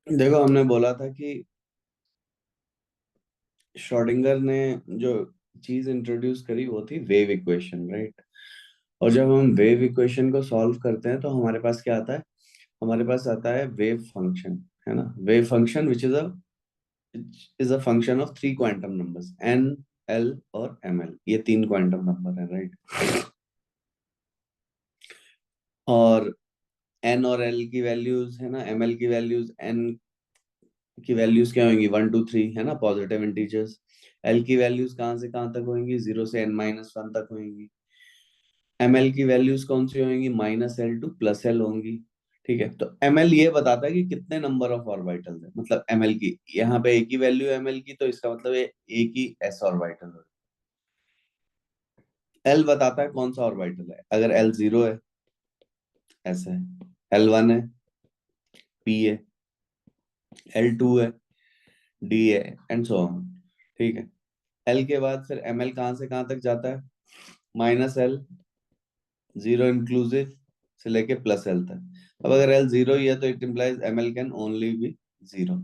देखो हमने बोला था कि श्रोडिंगर ने जो चीज इंट्रोड्यूस करी वो थी वेव इक्वेशन, राइट। और जब हम वेव इक्वेशन को सॉल्व करते हैं तो हमारे पास क्या आता है? हमारे पास आता है वेव फंक्शन, है ना। Wave function which is a function of three quantum numbers n, l और एम एल। ये तीन क्वांटम नंबर है, राइट। और एन और एल की वैल्यूज, है ना, एम एल की वैल्यूज, एन की वैल्यूज क्या होंगी? 1 2 3, है ना, पॉजिटिव इंटीजर्स। एल की वैल्यूज कहाँ से कहाँ तक होंगी? 0 से n-1 तक होंगी। एम एल की वैल्यूज कौन सी होंगी? -L to +L होंगी। ठीक है, तो एम एल ये बताता है कि कितने नंबर ऑफ ऑर्बिटल्स है, मतलब एम एल की यहाँ पे एक ही वैल्यू एम एल की, तो इसका मतलब ये एक ही एस ऑर्बिटल है। एल बताता है कौन सा ऑर्बिटल है। अगर एल 0 है, एस है। एल 1 है, पी है। एल 2 है, डी है, एंड सो ऑन। ठीक है। एल के बाद फिर एम एल कहाँ से कहाँ तक जाता है? -L, 0 इंक्लूसिव, से लेके +L तक। अब अगर एल 0 ही है तो it implies m l can only be 0।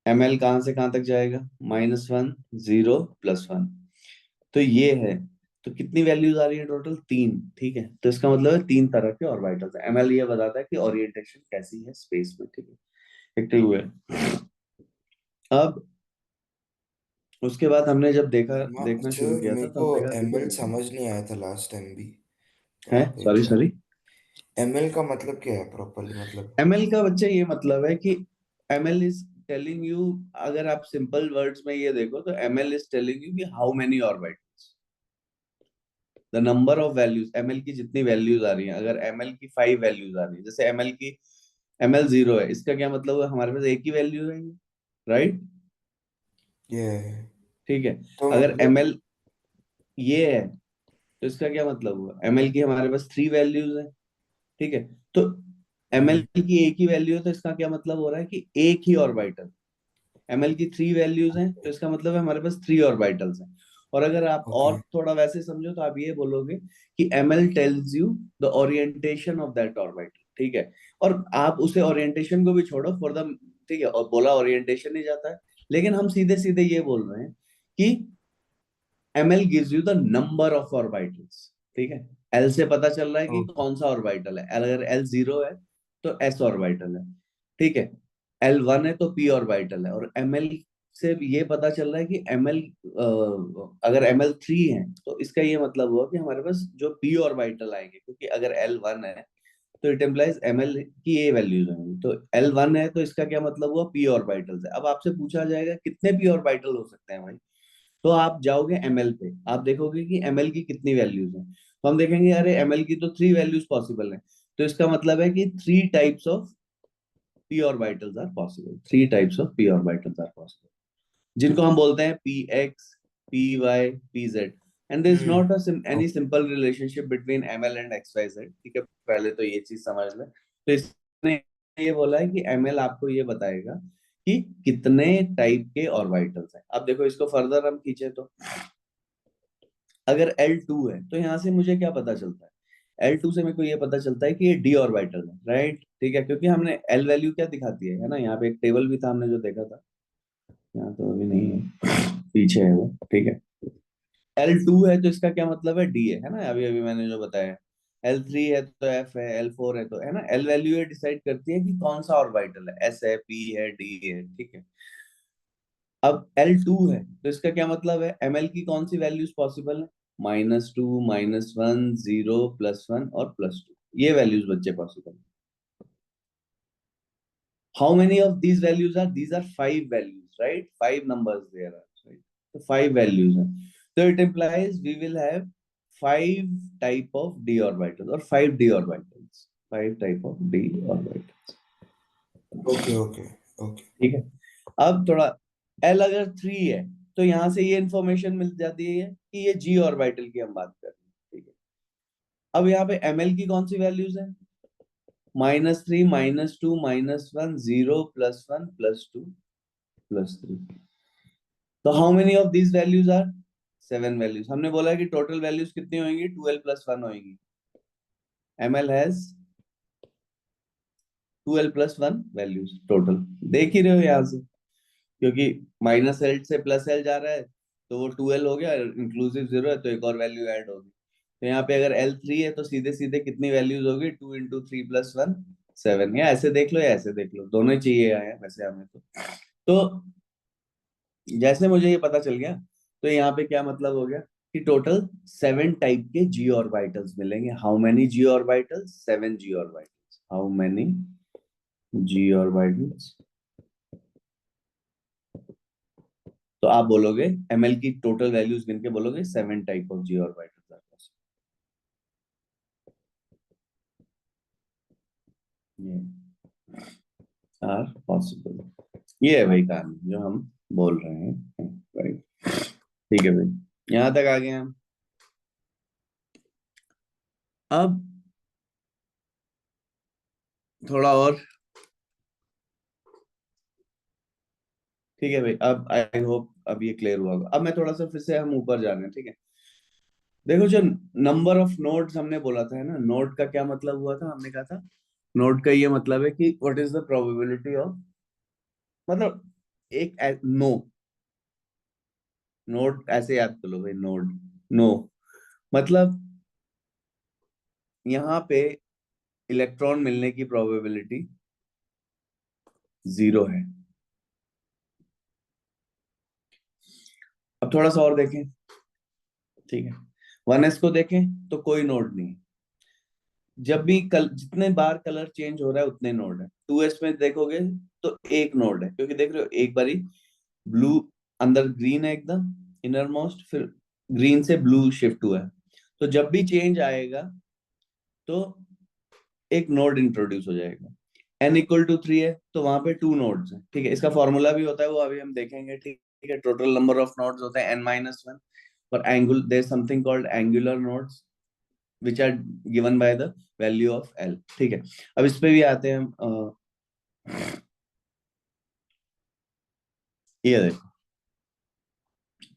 M l कहाँ से कहाँ तक जाएगा? -1, 0, +1। तो ये है। तो कितनी वैल्यूज आ रही है टोटल? तीन। ठीक है, तो इसका मतलब है तीन तरह के ऑर्बिटल्स है। एम एल ये बताता है कि ओरिएंटेशन कैसी है स्पेस में। ठीक है, एक तो हुए। अब उसके बाद हमने जब देखना शुरू किया मेरे था तो को हमने कहा देखो एमएल समझ नहीं आया था लास्ट टाइम भी, तो है, आप एक सॉरी बार। सॉरी। एमएल का मतलब क्या है प्रॉपरली, मतलब? एमएल का बच्चे ये मतलब है कि एमएल इज टेलिंग यू, अगर आप सिंपल वर्ड्स में ये देखो तो एमएल इज टेलिंग यू कि how many orbitals, the number of values. ML की जितनी वैल्यूज आ रही हैं, अगर एमएल की 5 वैल्यूज आ रही है, जैसे एमएल 0 है, इसका क्या मतलब है? हमारे पास एक ही वैल्यू है, राइट। ये ठीक है। तो अगर मतलब। एमएल ये है तो इसका क्या मतलब हुआ? एमएल की हमारे पास 3 वैल्यूज है। ठीक है, तो एमएल हम्म। की एक ही वैल्यू है तो इसका क्या मतलब हो रहा है कि एक ही ऑर्बिटल। एमएल की 3 वैल्यूज हैं तो इसका मतलब है हमारे पास 3 ऑर्बिटल्स हैं। और अगर आप ओके। और थोड़ा वैसे समझो तो आप ये बोलोगे कि ML tells you the orientation of that orbital. ठीक है, और आप उसे ओरिएंटेशन को भी छोड़ो फॉर द, ठीक है, और बोला ओरिएंटेशन ही जाता है, लेकिन हम सीधे सीधे ये बोल रहे हैं कि ML gives you the number of orbitals. ठीक है, एल से पता चल रहा है कि ओके। कौन सा ऑर्बिटल है। अगर एल 0 है तो एस ऑर्बिटल है। ठीक है, एल 1 है तो पी ऑर्बिटल है। और एमएल से ये पता चल रहा है कि एमएल, अगर एमएल 3 है तो इसका ये मतलब हुआ कि हमारे पास जो पी ऑर्बिटल आएंगे, क्योंकि अगर एल 1 है तो इट एम्प्लाइज एमएल की ये वैल्यूज होंगी। तो एल 1 है तो इसका क्या मतलब हुआ? पी ऑर्बिटल्स है। अब आपसे पूछा जाएगा कितने पी ऑर्बिटल हो सकते हैं भाई, तो आप जाओगे एमएल पे, आप देखोगे कि एमएल की कितनी वैल्यूज हैं, तो हम देखेंगे अरे एमएल की तो 3 वैल्यूज पॉसिबल है। तो इसका मतलब है कि 3 types of p orbitals are possible, 3 types of p orbitals are possible, जिनको हम बोलते हैं p x, p y, p z. And there is not any okay. Simple relationship between ML and x y z. ठीक है, पहले तो ये चीज समझ लें। तो इसने ये बोला है कि एमएल आपको ये बताएगा कि कितने टाइप के ऑर्बिटल्स हैं। अब देखो इसको फर्दर हम खींचे तो अगर L2 है तो यहाँ से मुझे क्या पता चलता है? L2 से मेरे को ये पता चलता है कि ये डी ऑर्बिटल है, राइट। ठीक है, क्योंकि हमने L वैल्यू क्या दिखाती है ना, यहाँ पे एक टेबल भी था हमने जो देखा था। यहाँ तो अभी नहीं है, पीछे है वो। ठीक है, L2 है तो इसका क्या मतलब है? डी है ना, अभी अभी मैंने जो बताया। L3 है तो F है, L4 है तो, है ना, L वैल्यू ये डिसाइड करती है कि कौन सा ऑर्बिटल है, S है, P है, D है। ठीक है, अब L2 है तो इसका क्या मतलब है? ML की कौन सी वैल्यूज पॉसिबल है? -2, -1, 0, +1 और +2, ये वैल्यूज बच्चे पॉसिबल। How many of these values are? These are 5 values, right. 5 numbers there are, right. तो 5 वैल्यूज हैं, तो it implies we will have 5 type of d orbitals और 5 d orbitals, 5 type of d orbitals. Okay. Okay. Okay. ठीक है, अब थोड़ा L अगर 3 है तो यहां से ये इंफॉर्मेशन मिल जाती है कि ये जी ऑर्बिटल की हम बात कर रहे हैं। ठीक है, अब यहाँ पे एमएल की कौन सी वैल्यूज है? -3, -2, -1, 0, +1, +2, +3। तो how many of these values are? 7 values. हमने बोला है कि टोटल वैल्यूज कितनी होंगी? 12 + 1 होंगी। ML has 2l+1 values total देख ही रहे हो यहाँ से, क्योंकि -l से +l जा रहा है तो वो 2l हो गया, इंक्लूसिव 0 है तो एक और वैल्यू ऐड होगी। तो यहाँ पे अगर l 3 है तो सीधे सीधे कितनी वैल्यूज होगी, 2 × 3 + 1 7, या ऐसे देख लो या ऐसे देख लो, दोनों ही चाहिए आए हैं वैसे हमें तो जैसे मुझे ये पता चल गया, तो यहाँ पे क्या मतलब हो गया कि टोटल 7 टाइप के जी ऑर्बिटल्स मिलेंगे। How many g orbitals? 7 g orbitals. How many g orbitals? तो आप बोलोगे ml की टोटल वैल्यूज गिन के बोलोगे 7 type of g orbitals are possible. ये है भाई कहानी जो हम बोल रहे हैं, राइट? ठीक है भाई, यहाँ तक आ गए हम। अब थोड़ा और, ठीक है भाई, अब आई होप अब ये क्लियर हुआ होगा। अब मैं थोड़ा सा फिर से हम ऊपर जा रहे हैं, ठीक है? देखो, जो नंबर ऑफ नोड्स हमने बोला था, है ना, नोड का क्या मतलब हुआ था, हमने कहा था नोड का ये मतलब है कि what is the probability of, मतलब एक नो, नोड ऐसे याद कर लो भाई, नोड नो मतलब यहाँ पे इलेक्ट्रॉन मिलने की प्रोबेबिलिटी 0 है। अब थोड़ा सा और देखें, ठीक है? 1s को देखें तो कोई नोड नहीं, जब भी जितने बार कलर चेंज हो रहा है उतने नोड है। 2s में देखोगे तो एक नोड है, क्योंकि देख रहे हो एक बारी ब्लू, अंदर ग्रीन है एकदम इनर मोस्ट, फिर ग्रीन से ब्लू शिफ्ट हुआ है, तो जब भी चेंज आएगा तो एक नोड इंट्रोड्यूस हो जाएगा। n = 3 है तो वहां पे 2 नोड्स है, ठीक है? इसका फॉर्मूला भी होता है, वो अभी हम देखेंगे, ठीक है? टोटल नंबर ऑफ नोड्स होते हैं n-1, और angle there something called angular nodes which are given by the value of l, ठीक है? अब इस पे भी आते हैं हम। ये देखो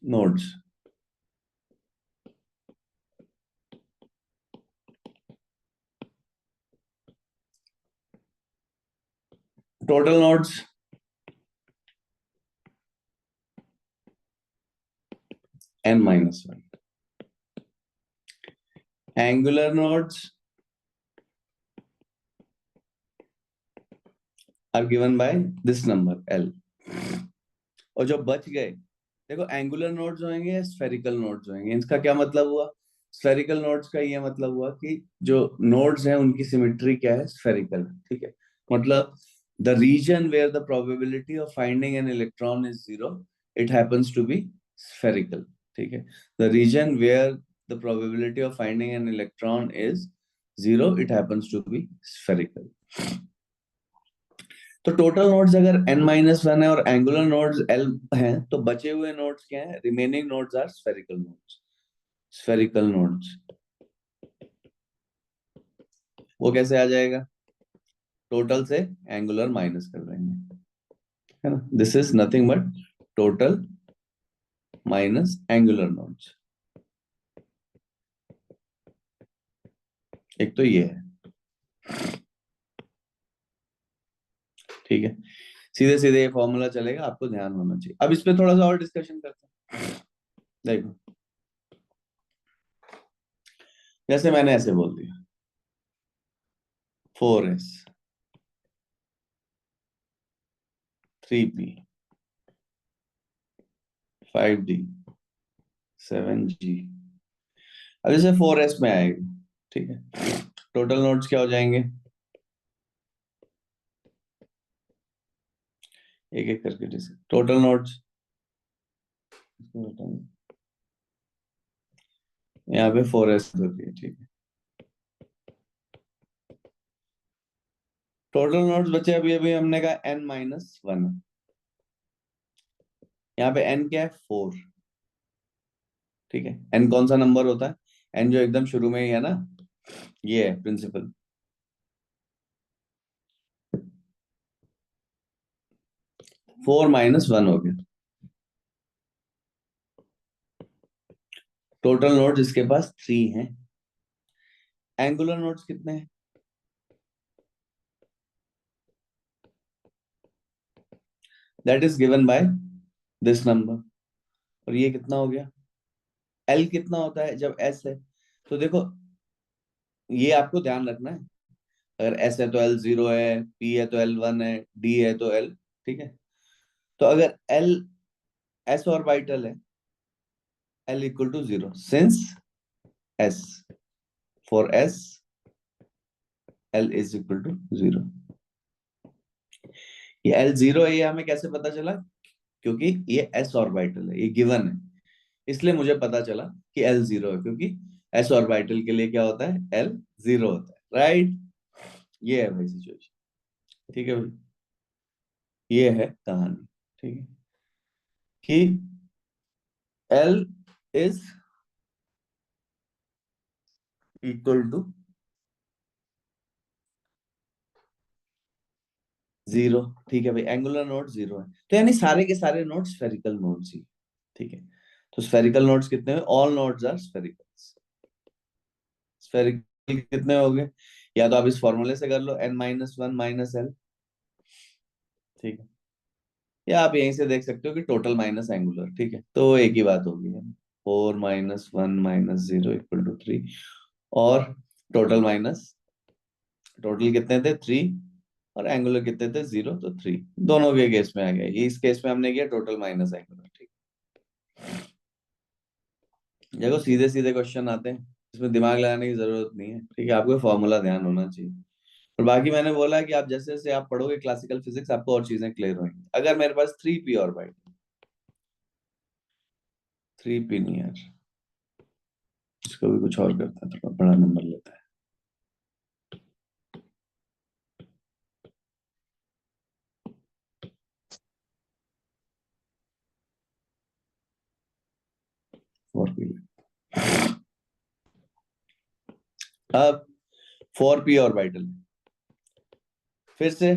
nodes, total nodes n-1, angular nodes are given by this number l। और जो बच गए, देखो एंगुलर नोड्स होंगे या स्फेरिकल नोड्स होंगे, इसका क्या मतलब हुआ? स्फेरिकल नोड्स का ये मतलब हुआ कि जो नोड्स हैं उनकी सिमेट्री क्या है, स्फेरिकल, ठीक है? मतलब the region where the probability of finding an electron is 0, it happens to be spherical, ठीक है? The region where the probability of finding an electron is 0, it happens to be spherical. तो total nodes अगर n-1 है और angular nodes l हैं, तो बचे हुए नोड्स क्या हैं? Remaining nodes are spherical nodes. Spherical nodes वो कैसे आ जाएगा? टोटल से एंगुलर माइनस कर देंगे, है ना? This is nothing but total minus angular nodes. एक तो ये है, ठीक है? सीधे सीधे ये फॉर्मूला चलेगा, आपको ध्यान होना चाहिए। अब इस पे थोड़ा सा और डिस्कशन करते हैं। देखो, जैसे मैंने ऐसे बोल दिया 4s, 3p, 5d, 7g। अब जैसे 4s में आएगा, ठीक है? टोटल नोड्स क्या हो जाएंगे, एक एक करके जैसे टोटल नोड्स, यहाँ पे 4s होती है, ठीक है? टोटल नोड्स बचे अभी अभी हमने कहा n-1, यहाँ पे n क्या है, 4, ठीक है? n कौन सा नंबर होता है? n जो एकदम शुरू में ही है ना, ये है प्रिंसिपल। 4 - 1 हो गया। टोटल नोड्स इसके पास 3 हैं। एंगुलर नोड्स कितने हैं? That is given by this number. और ये कितना हो गया, एल कितना होता है जब एस है, तो देखो ये आपको ध्यान रखना है, अगर एस है तो एल जीरो है, पी है तो एल वन है, डी है तो एल, ठीक है। तो अगर एल एस ऑर्बिटल है, l equal to zero since s, for s l is equal to zero. ये एल जीरो है, ये हमें कैसे पता चला, क्योंकि ये एस ऑर्बिटल है, ये गिवन है, इसलिए मुझे पता चला कि एल जीरो है, क्योंकि एस ऑर्बिटल के लिए क्या होता है, एल जीरो होता है, राइट। ये है भाई सिचुएशन, ठीक है भाई, ये है कहानी, ठीक है, कि l is equal to zero, ठीक है भाई, एंगुलर नोड जीरो है, तो यानी सारे के सारे नोड स्फेरिकल नोड्स ही, ठीक है। तो स्फेरिकल नोड्स कितने हुए, all nodes are spherical. Spherical कितने हो गए, या तो आप इस फॉर्मूले से कर लो n minus one minus L, ठीक है, या आप यहीं से देख सकते हो कि टोटल माइनस एंगुलर, ठीक है, तो एक ही बात होगी, four minus one minus zero equal to three, और टोटल माइनस, टोटल कितने थे थ्री, और एंगुलर कितने थे जीरो, तो थ्री, दोनों के केस में आ गया, ये इस केस में हमने किया टोटल माइनस एंगुलर, ठीक। देखो सीधे सीधे क्वेश्चन आते हैं, इसमें दिमाग लगाने की जरूरत नहीं है, ठीक है, आपको फॉर्मूला ध्यान होना चाहिए। और बाकी मैंने बोला कि आप जैसे जैसे आप पढ़ोगे क्लासिकल फिजिक्स, आपको और चीजें क्लियर होंगी। अगर मेरे पास थ्री पी और बाई, थ्री पी नहीं यार, इसको भी कुछ और करता है, थोड़ा बड़ा नंबर लेता है, फोर पी। अब फोर पी और बाइटल, फिर से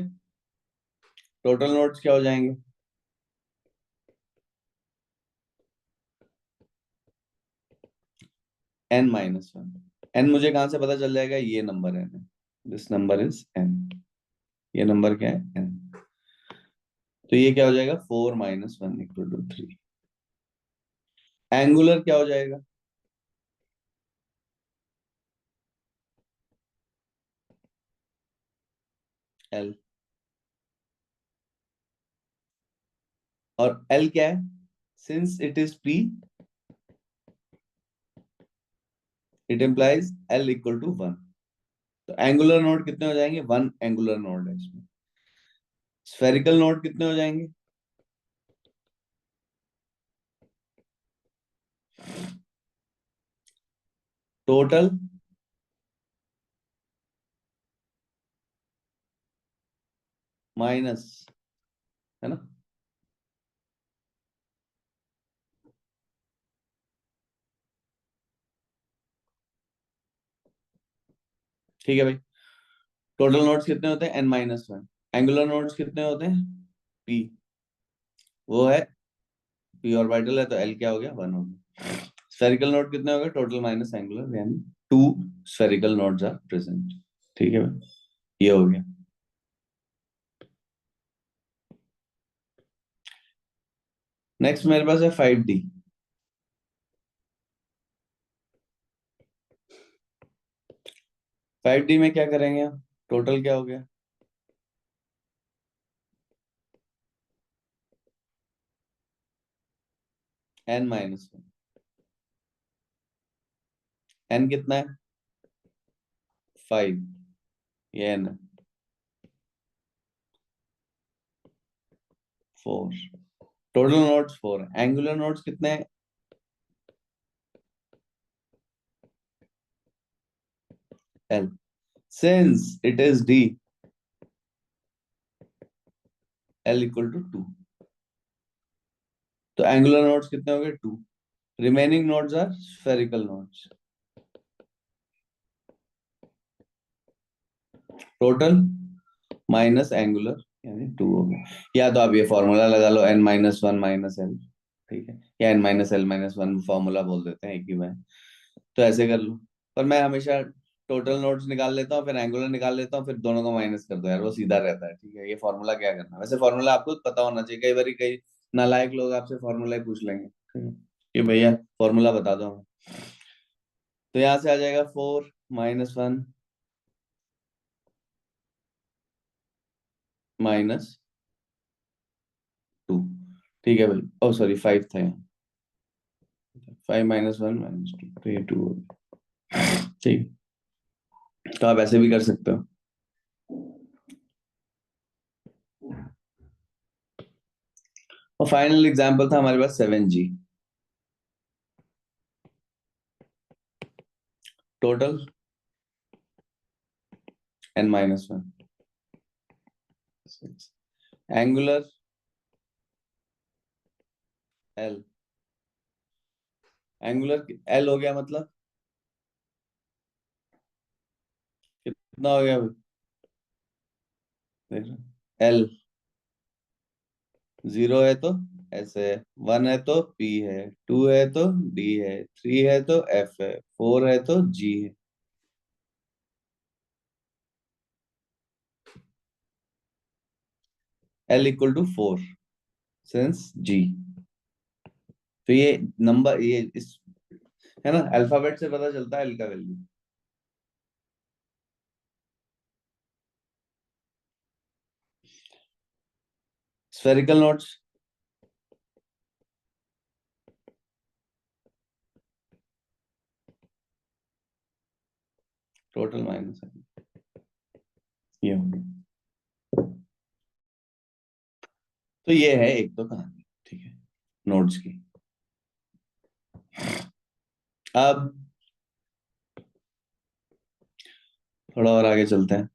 टोटल नोट्स क्या हो जाएंगे, एन माइनस वन। एन मुझे कहां से पता चल जाएगा, ये नंबर है, दिस नंबर इज एन, ये नंबर क्या है, एन। तो ये क्या हो जाएगा, four minus one equal to three. Angular क्या हो जाएगा, एल, और एल क्या है, since it is p, it implies l equal to one. तो एंगुलर नोड कितने हो जाएंगे, वन एंगुलर नोड है इसमें। स्फेरिकल नोड कितने हो जाएंगे, टोटल माइनस, है ना, ठीक है भाई। टोटल नोड्स कितने होते हैं, n minus one. Angular nodes कितने होते हैं, पी, वो है पी ऑर्बिटल है, तो एल क्या हो गया, वन हो गया। स्फेरिकल नोड कितने हो गए, टोटल माइनस एंगुलर, यानी two spherical nodes are present, ठीक है भाई, ये हो गया। नेक्स्ट मेरे पास है फाइव डी। फाइव डी में क्या करेंगे आप, टोटल क्या हो गया, एन माइनस वन। एन कितना है, फाइव, ये एन है, four. Total nodes four, angular nodes कितने हैं, L, since it is D, L equal to two. तो एंगुलर नोड्स कितने हो गए, two. Remaining nodes are spherical nodes, total minus angular, यानी टू हो गया। या तो आप ये फॉर्मूला लगा लो, N minus one minus L, ठीक है, या N minus L minus one, formula बोल देते हैं एक ही बार, तो ऐसे कर लो। पर मैं हमेशा टोटल नोड्स निकाल लेता हूँ, फिर एंगुलर निकाल लेता हूँ, फिर दोनों को माइनस कर दो यार, वो सीधा रहता है। ठीक है, ये फॉर्मूला क्या करना है? वैसे फॉर्मूला आपको पता होना चाहिए, कई बार कई नालायक लोग आपसे फॉर्मूला ही पूछ लेंगे, ठीक है, कि भैया फॉर्मूला बता दो हमें। तो यहाँ से आ जाएगा 4 - 1 -2। ठीक है भाई, ओ सॉरी 5 था यहाँ, 5 - 1 - 2, तो ये 2 हो गया। ठीक, तो आप ऐसे भी कर सकते हो। और फाइनल एग्जांपल था हमारे पास 7G। Total n - 1, 6। Angular L, angular L हो गया, मतलब कितना हो गया भाई? देख रहे L, 0 है तो S है, 1 है तो P है, 2 है तो D है, 3 है तो F है, 4 है तो G है। L equal to 4 since G। तो ये नंबर, ये इस, है ना, अल्फाबेट से पता चलता है L का value. Spherical notes, total minus है, ये हो गया। तो ये है एक तो कहानी, ठीक है, नोट्स की। अब थोड़ा और आगे चलते हैं।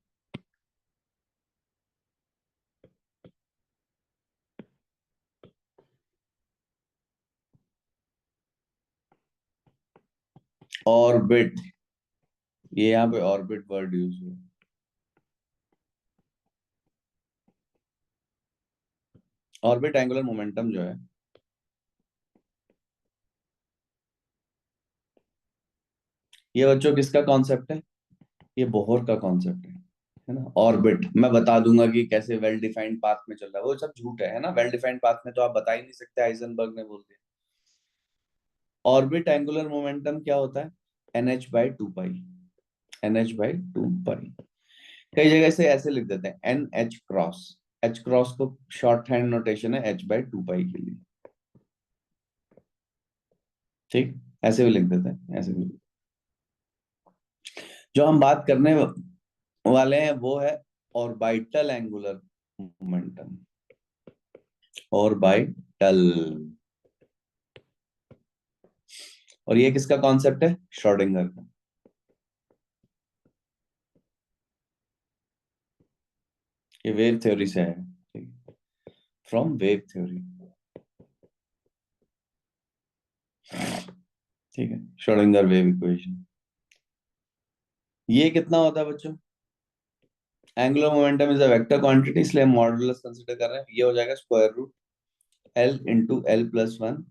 ऑर्बिट, ये यहाँ पे ऑर्बिट वर्ड यूज हुआ। ऑर्बिट एंगुलर मोमेंटम जो है, ये बच्चों किसका कॉन्सेप्ट है? ये बोहर का कॉन्सेप्ट है ना। ऑर्बिट मैं बता दूंगा कि कैसे वेल डिफाइंड पाथ में चल रहा है, वो सब झूठ है ना। वेल डिफाइंड पाथ में तो आप बता ही नहीं सकते, हाइजेनबर्ग ने बोल दिया। ऑर्बिट एंगुलर मोमेंटम क्या होता है? NH/2 पाई, NH/2 पाई। कई जगह से ऐसे लिख देते हैं NH क्रॉस, H क्रॉस को शॉर्ट हैंड नोटेशन है H/2 पाई के लिए। ठीक, ऐसे भी लिख देते हैं, ऐसे भी। जो हम बात करने वाले हैं वो है ऑर्बिटल एंगुलर मोमेंटम। ऑर्बिटल, और ये किसका कॉन्सेप्ट है? श्रोडिंगर का। ये वेव थ्योरी से है, ठीक, फ्रॉम वेव थ्योरी। ठीक है, श्रोडिंगर वेव इक्वेशन। ये कितना होता है बच्चों? Angular momentum is a vector quantity, इसलिए हम मॉडुलस कंसीडर कर रहे हैं। ये हो जाएगा square root L × L+1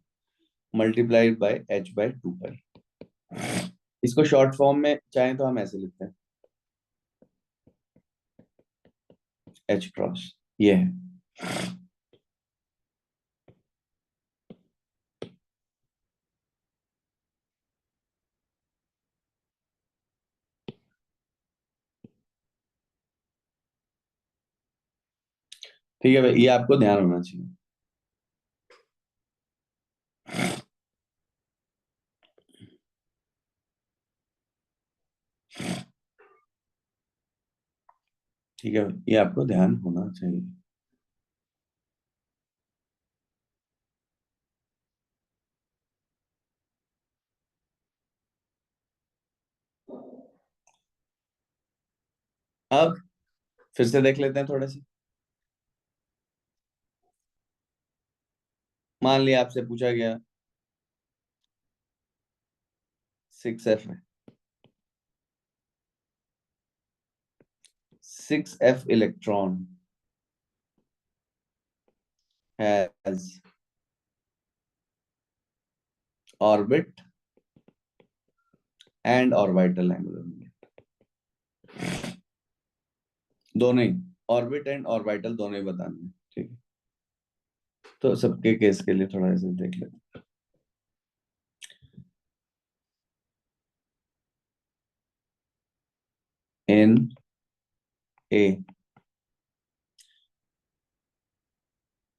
multiplied by H/2 पाई। इसको शॉर्ट फॉर्म में चाहें तो हम ऐसे लिखते हैं, H क्रॉस, ये है। ठीक है भाई, ये आपको ध्यान होना चाहिए। ठीक है भाई, ये आपको ध्यान होना चाहिए। अब फिर से देख लेते हैं थोड़े से। मान लिया आपसे पूछा गया 6F है, 6F electron has orbit and orbital angular momentum। दोनों ही, ऑर्बिट एंड ऑर्बिटल दोनों ही बताने हैं, ठीक है। तो सबके केस के लिए थोड़ा ऐसे देख लेते हैं। इन ए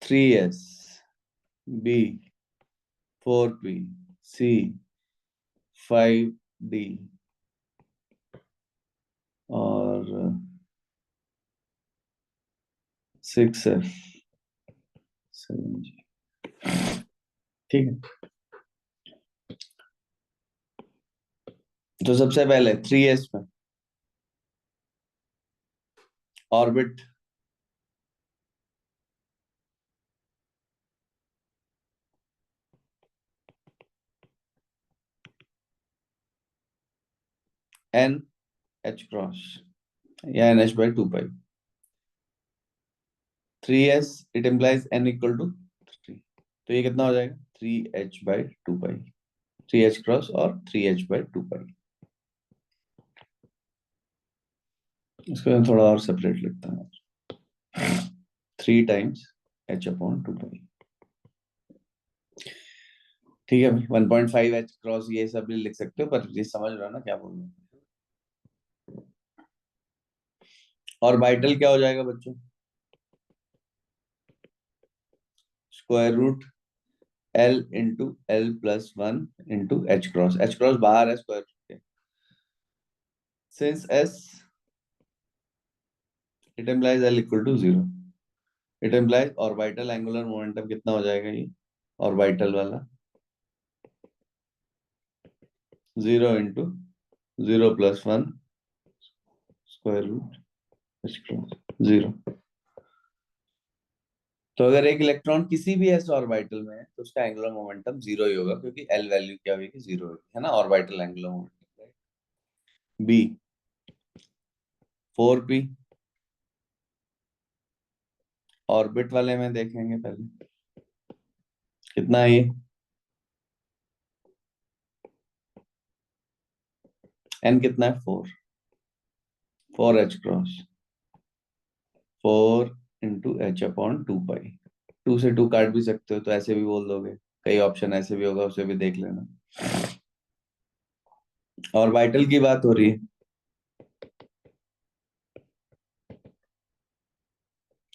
3s, बी 4p, सी 5d और 6f 7g, ठीक है। तो सबसे पहले 3s में ऑर्बिट n h क्रॉस या NH by 2 pi। 3s it implies n equal to 3, तो ये कितना हो जाएगा 3h by 2 pi, 3h cross और 3h by 2 pi। इसको मैं थोड़ा और सेपरेट लिखता हूँ, 3 टाइम्स h अपॉन 2 pi, ठीक है भाई। 1.5 h क्रॉस ये सब भी लिख सकते हो, पर ये समझ रहा ना क्या बोल रहा हूँ। और बाइटल क्या हो जाएगा बच्चों, square root L into L plus 1 into h cross बाहर है स्क्वायर रूट के, since s it implies L equal to 0, it implies orbital angular momentum कितना हो जाएगा ये ऑर्बिटल वाला, 0 into 0 plus 1 square root h cross 0। तो अगर एक इलेक्ट्रॉन किसी भी s ऑर्बिटल में है तो उसका एंगुलर मोमेंटम 0 ही होगा, क्योंकि L वैल्यू क्या होगी 0 होगी, है ना, ऑर्बिटल एंगुलर मोमेंटम। बी 4p ऑर्बिट वाले में देखेंगे पहले कितना है ये, n कितना है 4, 4h cross 4 into h upon 2 पाई, 2 से 2 काट भी सकते हो तो ऐसे भी बोल दोगे, कई ऑप्शन ऐसे भी होगा, उसे भी देख लेना। और वाइटल की बात हो रही है,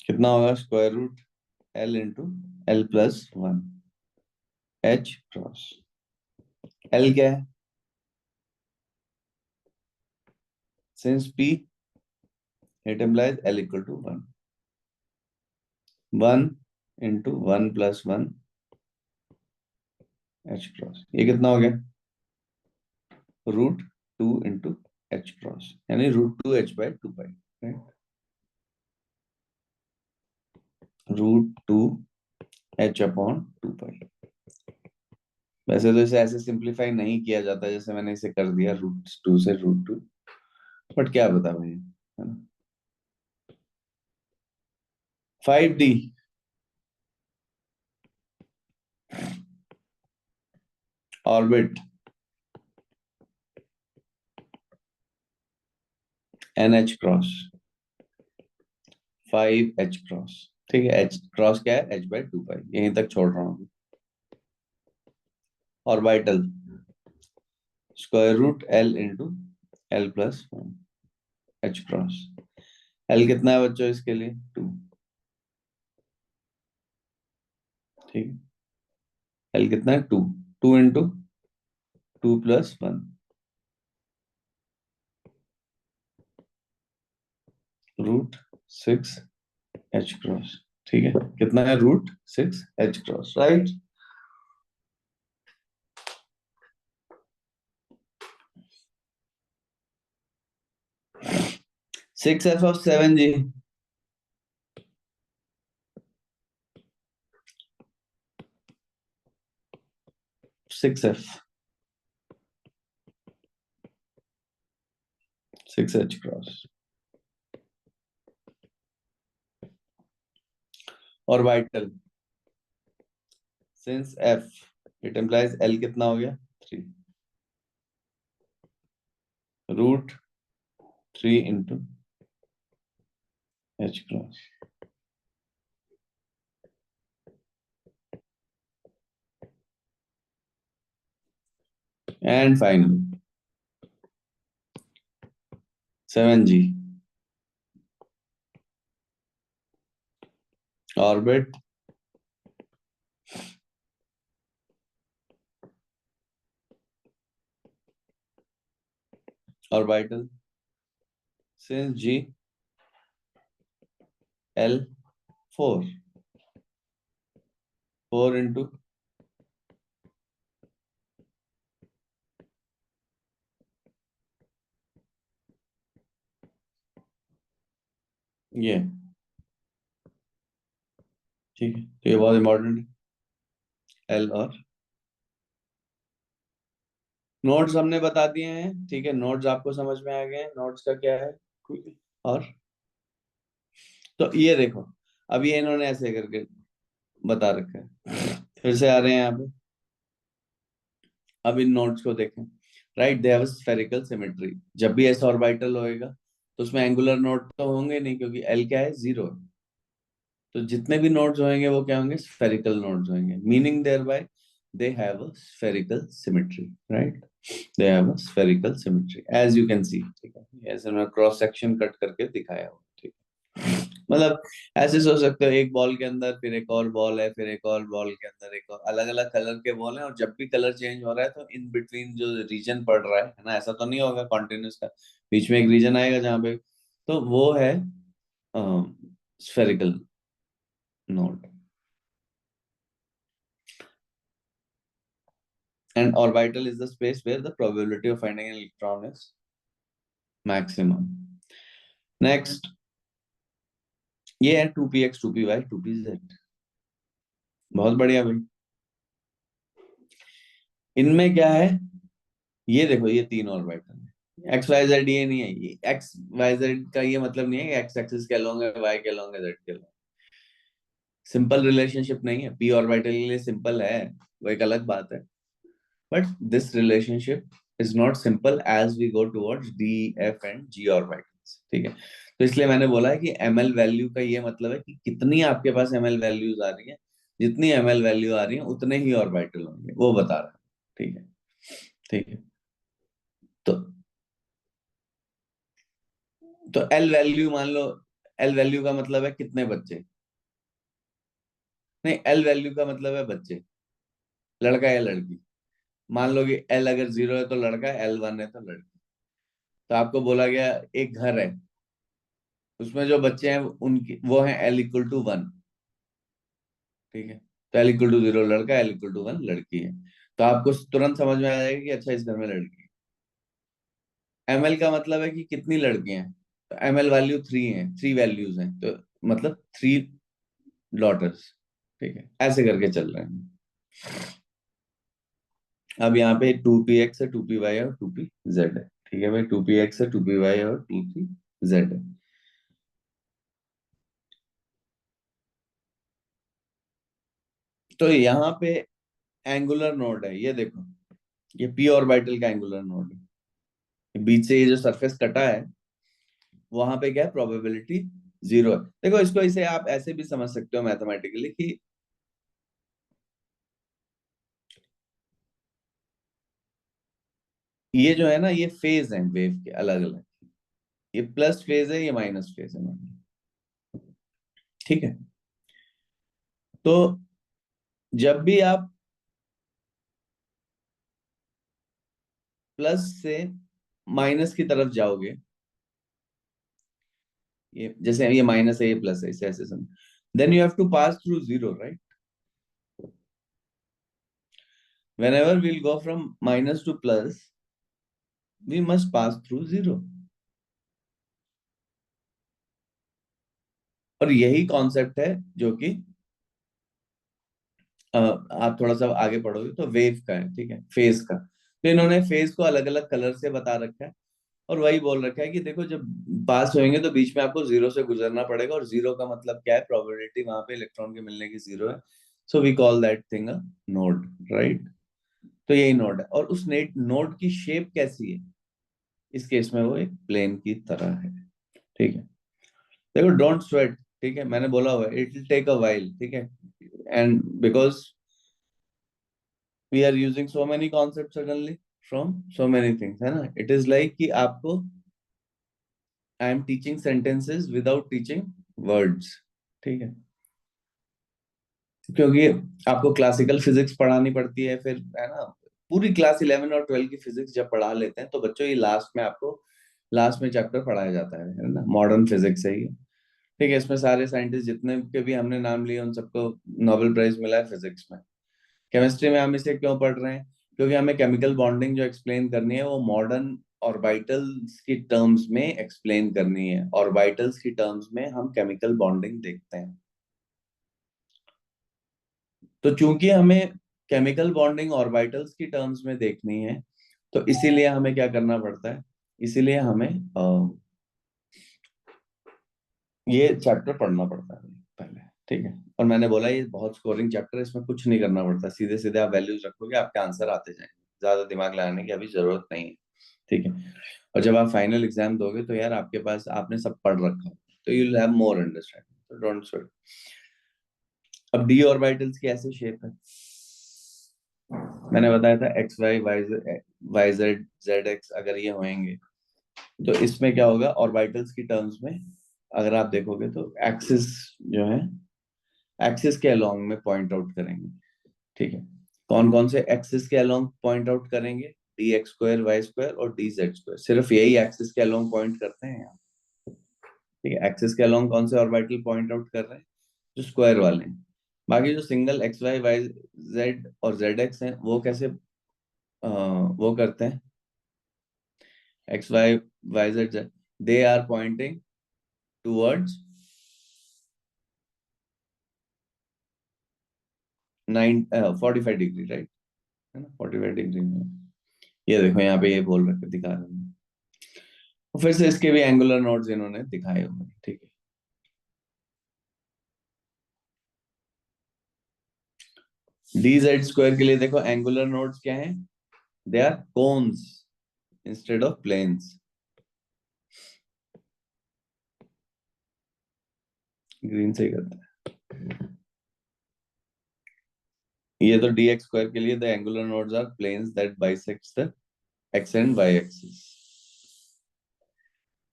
कितना होगा square root L into L plus 1 h cross, L क्या है, since P it implies L equal to 1, 1 into 1 plus 1 h cross, ये कितना हो गया रूट 2 इंटू h क्रॉस, यानी root 2h by 2 pi, root 2h upon 2 pi. वैसे तो इसे ऐसे सिंप्लीफाई नहीं किया जाता जैसे मैंने इसे कर दिया रूट 2 से रूट 2, बट क्या बता भाई, है ना। 5d orbit NH cross 5h cross, ठीक है, h क्रॉस क्या है h बाई 2 पाई, यहीं तक छोड़ रहा हूँ। Orbital square root L into L plus 1 h cross, L कितना है बच्चों इसके लिए 2, ठीक है, L कितना है 2, 2 into 2 plus 1 root 6h cross, ठीक है, कितना है root 6h cross, right. 6f of 7g, 6f 6h cross, और vital since f it implies L कितना हो गया 3, root 3 into H cross. And finally 7G orbit orbital since G L 4 into ये, ठीक है, तो ये बहुत इंपॉर्टेंट है। L और नोट्स हमने बता दिए हैं, ठीक है, नोट्स आपको समझ में आ गए, नोट्स का क्या है। और तो ये देखो, अब ये इन्होंने ऐसे करके बता रखा है, फिर से आ रहे हैं यहाँ पे। अब इन नोट्स को देखें, right, they have spherical symmetry. जब भी ऐसा ऑर्बिटल होएगा तो उसमें एंगुलर नोट तो होंगे नहीं, क्योंकि एल क्या है, 0 है। तो जितने भी नोट्स होंगे वो क्या होंगे, स्फेरिकल नोट्स होंगे, meaning thereby they have a spherical symmetry, right, they have a spherical symmetry as you can see, ठीक है, ऐसे मैं क्रॉस सेक्शन कट करके दिखाया हूँ, ठीक है। मतलब ऐसे सोच सकते हो, एक बॉल के अंदर फिर एक और बॉल है, फिर एक और बॉल के अंदर एक और, अलग अलग कलर के बॉल हैं, और जब भी कलर चेंज हो रहा है तो इन बिटवीन जो रीजन पड़ रहा है ना, ऐसा तो नहीं होगा कॉन्टिन्यूस का, बीच में एक रीजन आएगा जहाँ पे, तो वो है spherical node. And orbital is the space where the probability of finding an electron is maximum. Next, ये है 2px 2py 2pz, बहुत बढ़िया भाई। इनमें क्या है, ये देखो, ये तीन ऑर्बिटल है, एक्स वाई जेड, ये नहीं है, ये एक्स वाई जेड का ये मतलब नहीं है कि एक्स एक्सिस के लॉन्ग है, वाई के लॉन्ग है, जेड के लॉन्ग। सिंपल रिलेशनशिप नहीं है, पी ऑर्बिटल के लिए सिंपल है, वो एक अलग बात है, but this relationship is not simple as we go towards d f and g orbitals, ठीक है। तो इसलिए मैंने बोला है कि एमएल वैल्यू का ये मतलब है कि कितनी आपके पास एमएल वैल्यूज आ रही है, जितनी एमएल वैल्यू आ रही है उतने ही ऑर्बिटल होंगे, वो बता रहा है, ठीक है, ठीक है। तो एल वैल्यू मान लो, एल वैल्यू का मतलब है कितने बच्चे, नहीं, एल वैल्यू का मतलब है बच्चे, लड़का या लड़की। मान लो कि एल अगर 0 है तो लड़का, एल 1 है तो लड़की। तो आपको बोला गया एक घर है, उसमें जो बच्चे हैं उनकी वो है एल इक्वल टू 1, ठीक है, तो एल इक्वल टू 0 लड़का, एल इक्वल टू 1 लड़की है। तो आपको तुरंत समझ में आ जाएगा कि अच्छा, इस घर में लड़की है। एमएल का मतलब है कि कितनी लड़कियां हैं, तो एमएल वैल्यू 3 है, 3 वैल्यूज हैं, तो मतलब 3 डॉटर्स, ठीक है, ऐसे करके चल रहे हैं। अब यहाँ पे 2px है, 2py है और 2pz है, ठीक है भाई, 2px है, 2py है और 2pz है। तो यहाँ पे एंगुलर नोड है, ये देखो, ये पी ऑर्बिटल का एंगुलर नोड है, बीच से ये जो सरफेस कटा है वहां पे क्या है, प्रोबेबिलिटी 0 है। देखो, इसको इसे आप ऐसे भी समझ सकते हो मैथमेटिकली कि ये जो है ना, ये फेज है वेव के अलग अलग, ये प्लस फेज है, ये माइनस फेज है, ठीक है। तो जब भी आप प्लस से माइनस की तरफ जाओगे, ये जैसे ये माइनस है, ये प्लस है, इसे ऐसे समझ, then you have to pass through 0, right. whenever we'll go from minus to plus, we must pass through 0। और यही कॉन्सेप्ट है जो कि आप थोड़ा सा आगे पढ़ोगे तो वेव का है, ठीक है, फेज का। तो इन्होंने फेज को अलग अलग कलर से बता रखा है, और वही बोल रखा है कि देखो, जब पास होंगे तो बीच में आपको 0 से गुजरना पड़ेगा, और 0 का मतलब क्या है, प्रोबेबिलिटी वहां पे इलेक्ट्रॉन के मिलने की 0 है, so we call that thing a node, right. तो यही नोड है, और उस नेट नोड की शेप कैसी है, इस केस में वो एक प्लेन की तरह है, ठीक है। देखो डोंट स्वेट, ठीक है, मैंने बोला हुआ है it will take a while, ठीक है, and because we are using so many concept suddenly from so many things, है ना, इट इज लाइक कि आपको I am teaching sentences without teaching words, ठीक है, क्योंकि आपको क्लासिकल फिजिक्स पढ़ानी पड़ती है फिर, है ना, पूरी क्लास 11 और 12 की फिजिक्स जब पढ़ा लेते हैं तो बच्चों ये लास्ट में चैप्टर पढ़ाया जाता है ना, मॉडर्न फिजिक्स है ये, ठीक है, इसमें सारे साइंटिस्ट जितने के भी हमने नाम लिए उन सबको नोबेल प्राइज मिला है फिजिक्स में। केमिस्ट्री में हम इसे क्यों पढ़ रहे हैं, क्योंकि हमें केमिकल बॉन्डिंग जो एक्सप्लेन करनी है वो मॉडर्न ऑर्बिटल्स की टर्म्स में एक्सप्लेन करनी है, ऑर्बिटल्स की टर्म्स में हम केमिकल बॉन्डिंग देखते हैं। तो चूंकि हमें केमिकल बॉन्डिंग ऑर्बिटल्स की टर्म्स में देखनी है, तो इसीलिए हमें क्या करना पड़ता है, इसीलिए हमें ये चैप्टर पढ़ना पड़ता है पहले, ठीक है, और मैंने बोला ये बहुत स्कोरिंग चैप्टर है, इसमें कुछ नहीं करना पड़ता, सीधे सीधे आप वैल्यूज रखोगे आपके आंसर आते जाएंगे, ज्यादा दिमाग लगाने की अभी जरूरत नहीं है, ठीक है, और जब आप फाइनल एग्जाम दोगे तो यार आपके पास आपने सब पढ़ रखा हो, तो you will have more understanding, तो डोंट स्वेट। अब डी ऑर्बिटल्स की ऐसे शेप है, मैंने बताया था x y y z z x अगर ये होंगे तो इसमें क्या होगा, ऑर्बिटल्स की टर्म्स में अगर आप देखोगे तो एक्सिस जो है, एक्सिस के अलोंग में पॉइंट आउट करेंगे, ठीक है, कौन कौन से एक्सिस के अलोंग पॉइंट आउट करेंगे, d x square y square और डी जेड स्क्वायर, सिर्फ यही एक्सिस के अलोंग पॉइंट करते हैं यहाँ, ठीक है, एक्सिस के अलोंग कौन से ऑर्बिटल पॉइंट आउट कर रहे हैं, जो स्क्वायर वाले हैं, बाकी जो single x y y z और जेड एक्स हैं वो कैसे वो करते हैं, x y y z they are pointing towards 45 degree, right, है ना, 45 डिग्री में, ये देखो यहाँ पे ये बोल रखे दिखा रहे हैं, और फिर से इसके भी एंगुलर नोड्स इन्होंने दिखाए हुए हैं, ठीक है, डी जेड स्क्वायर के लिए देखो एंगुलर नोड्स क्या है, they are cones instead of planes, green से ही करते हैं, ये तो डी एक्स स्क्वायर के लिए the angular nodes are planes that bisects the x and y axis,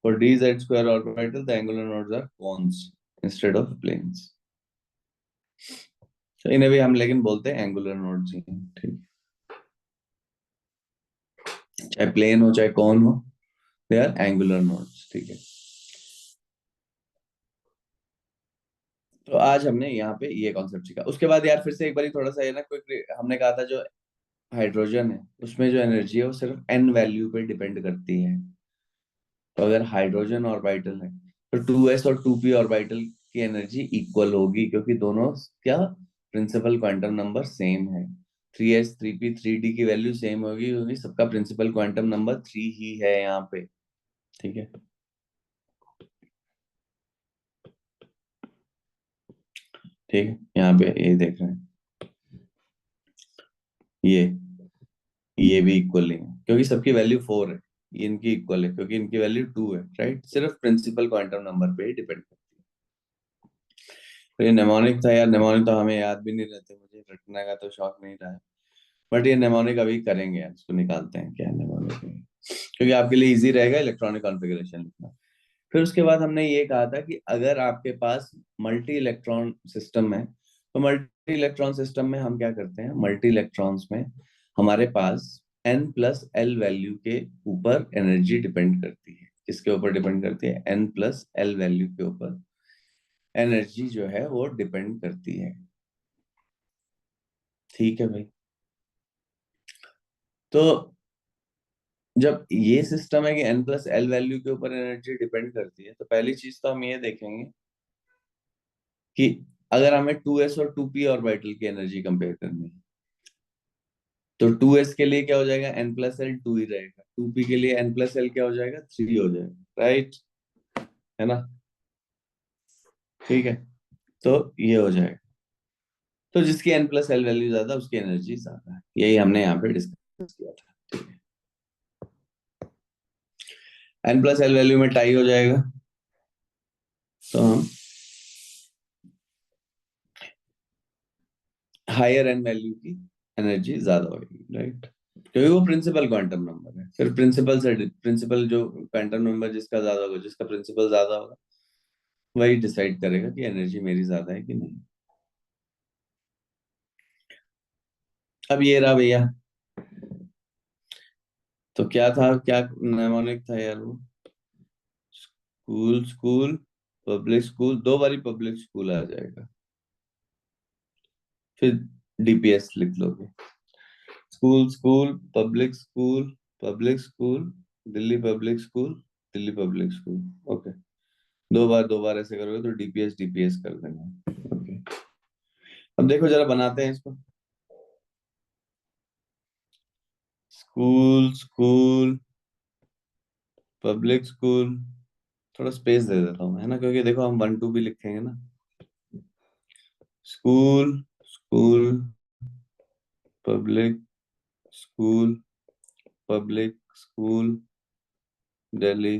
for dz square orbital the angular nodes are cones instead of planes, तो इन्हें भी हम लेकिन बोलते हैं एंगुलर नोड्स ही, ठीक, चाहे प्लेन हो चाहे कौन हो, दे आर एंगुलर नोड्स, ठीक है, तो आज हमने यहाँ पे ये कॉन्सेप्ट सीखा, उसके बाद यार फिर से एक बार थोड़ा सा ये ना क्विक, हमने कहा था जो हाइड्रोजन है उसमें जो एनर्जी है वो सिर्फ एन वैल्यू पे डिपेंड करती है, तो अगर हाइड्रोजन ऑर्बिटल है तो 2s और 2p ऑर्बिटल की एनर्जी इक्वल होगी, क्योंकि दोनों क्या प्रिंसिपल क्वांटम नंबर सेम है, 3s 3p 3d की वैल्यू सेम होगी क्योंकि सबका प्रिंसिपल क्वांटम नंबर 3 ही है यहाँ पे, ठीक है, ठीक है, यहाँ पे ये देख रहे हैं, ये ये भी इक्वल है क्योंकि सबकी वैल्यू 4 है, ये इनकी इक्वल है क्योंकि इनकी वैल्यू 2 है, राइट, सिर्फ प्रिंसिपल क्वांटम नंबर पे ही डिपेंड करती है, तो ये नेमोनिक था यार, नेमोनिक तो हमें याद भी नहीं रहते, मुझे रटने का तो शौक नहीं रहा है, बट ये नेमोनिक अभी करेंगे यार, इसको निकालते हैं क्या नेमोनिक है, क्योंकि आपके लिए इजी रहेगा इलेक्ट्रॉनिक कॉन्फ़िगरेशन लिखना। फिर उसके बाद हमने ये कहा था कि अगर आपके पास मल्टी इलेक्ट्रॉन सिस्टम है, तो मल्टी इलेक्ट्रॉन सिस्टम में हम क्या करते हैं, मल्टी इलेक्ट्रॉन्स में हमारे पास n+l वैल्यू के ऊपर एनर्जी डिपेंड करती है, किसके ऊपर डिपेंड करती है, n+l वैल्यू के ऊपर एनर्जी जो है वो डिपेंड करती है, ठीक है भाई, तो जब ये सिस्टम है कि n+l वैल्यू के ऊपर एनर्जी डिपेंड करती है, तो पहली चीज तो हम ये देखेंगे कि अगर हमें 2s और 2p ऑर्बिटल की एनर्जी कंपेयर करनी है, तो 2s के लिए क्या हो जाएगा, n+l 2 ही रहेगा, 2p के लिए n+l क्या हो जाएगा, 3 हो जाएगा, राइट, है ना, ठीक है, तो ये हो जाएगा, तो जिसकी n+l वैल्यू ज्यादा उसकी एनर्जी ज्यादा है, यही हमने यहाँ पे डिस्कस किया था, ठीक है, n+l वैल्यू में टाई हो जाएगा, तो हम हायर एन वैल्यू की एनर्जी ज्यादा होगी, राइट, क्योंकि वो प्रिंसिपल क्वांटम नंबर है। फिर प्रिंसिपल जो क्वांटम नंबर जिसका ज्यादा होगा, जिसका प्रिंसिपल ज्यादा होगा, वही डिसाइड करेगा कि एनर्जी मेरी ज्यादा है कि नहीं। अब ये रहा भैया, तो क्या था, क्या नेमोनिक था यार वो, स्कूल स्कूल पब्लिक स्कूल, दो बारी पब्लिक स्कूल आ जाएगा, फिर डीपीएस लिख लोगे, school school public school, public school, Delhi public school, Delhi public school, okay. दो बार ऐसे करोगे तो डीपीएस डीपीएस कर देंगे, ओके। अब देखो जरा बनाते हैं इसको, स्कूल स्कूल पब्लिक स्कूल, थोड़ा स्पेस दे देता हूँ है ना, क्योंकि देखो हम 1 2 भी लिखेंगे ना, school school public school, public school, Delhi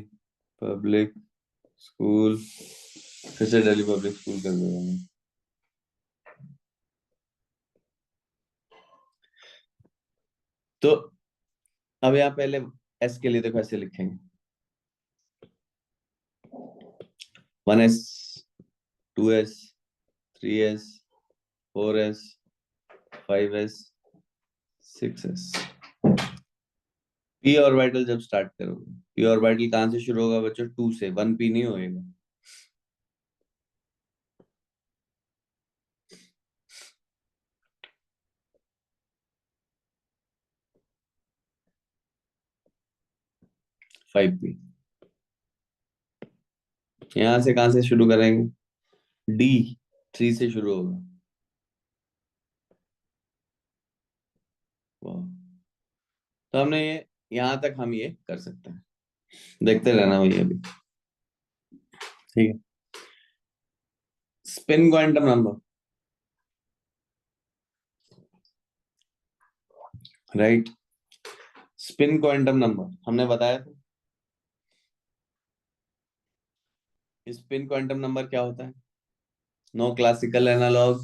public school, फिर से दिल्ली पब्लिक स्कूल कर देगा मैं। तो अब यहाँ पहले एस के लिए देखो ऐसे लिखेंगे, 1s 2s 3s 4s 5s 6s। P orbital जब स्टार्ट करोगे, पी ऑर्बिटल कहाँ से शुरू होगा बच्चों, 2 से, 1p नहीं होएगा। फाइव पी, यहाँ से कहाँ से शुरू करेंगे, डी 3 से शुरू होगा, वाह। तो हमने ये यहाँ तक हम ये कर सकते हैं, देखते रहना भैया अभी, ठीक है। Spin quantum number, right, spin quantum number हमने बताया था, स्पिन क्वांटम नंबर क्या होता है, नो क्लासिकल एनालॉग,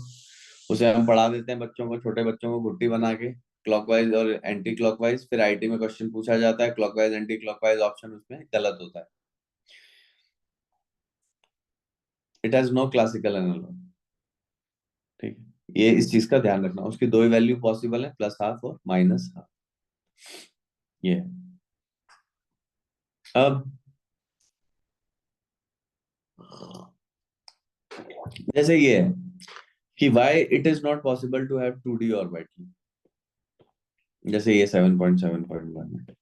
उसे हम पढ़ा देते हैं बच्चों को, छोटे बच्चों को गुट्टी बना के, क्लॉकवाइज और एंटी क्लॉकवाइज, फिर आईटी में क्वेश्चन पूछा जाता है, क्लॉकवाइज एंटी क्लॉकवाइज ऑप्शन उसमें गलत होता है, it has no classical analog, ठीक है। ये इस चीज का ध्यान रखना, उसकी दो ही वैल्यू पॉसिबल है, +½ और -½ ये। अब जैसे ये है कि why it is not possible to have 2D orbital, जैसे ये 7.7.1 है,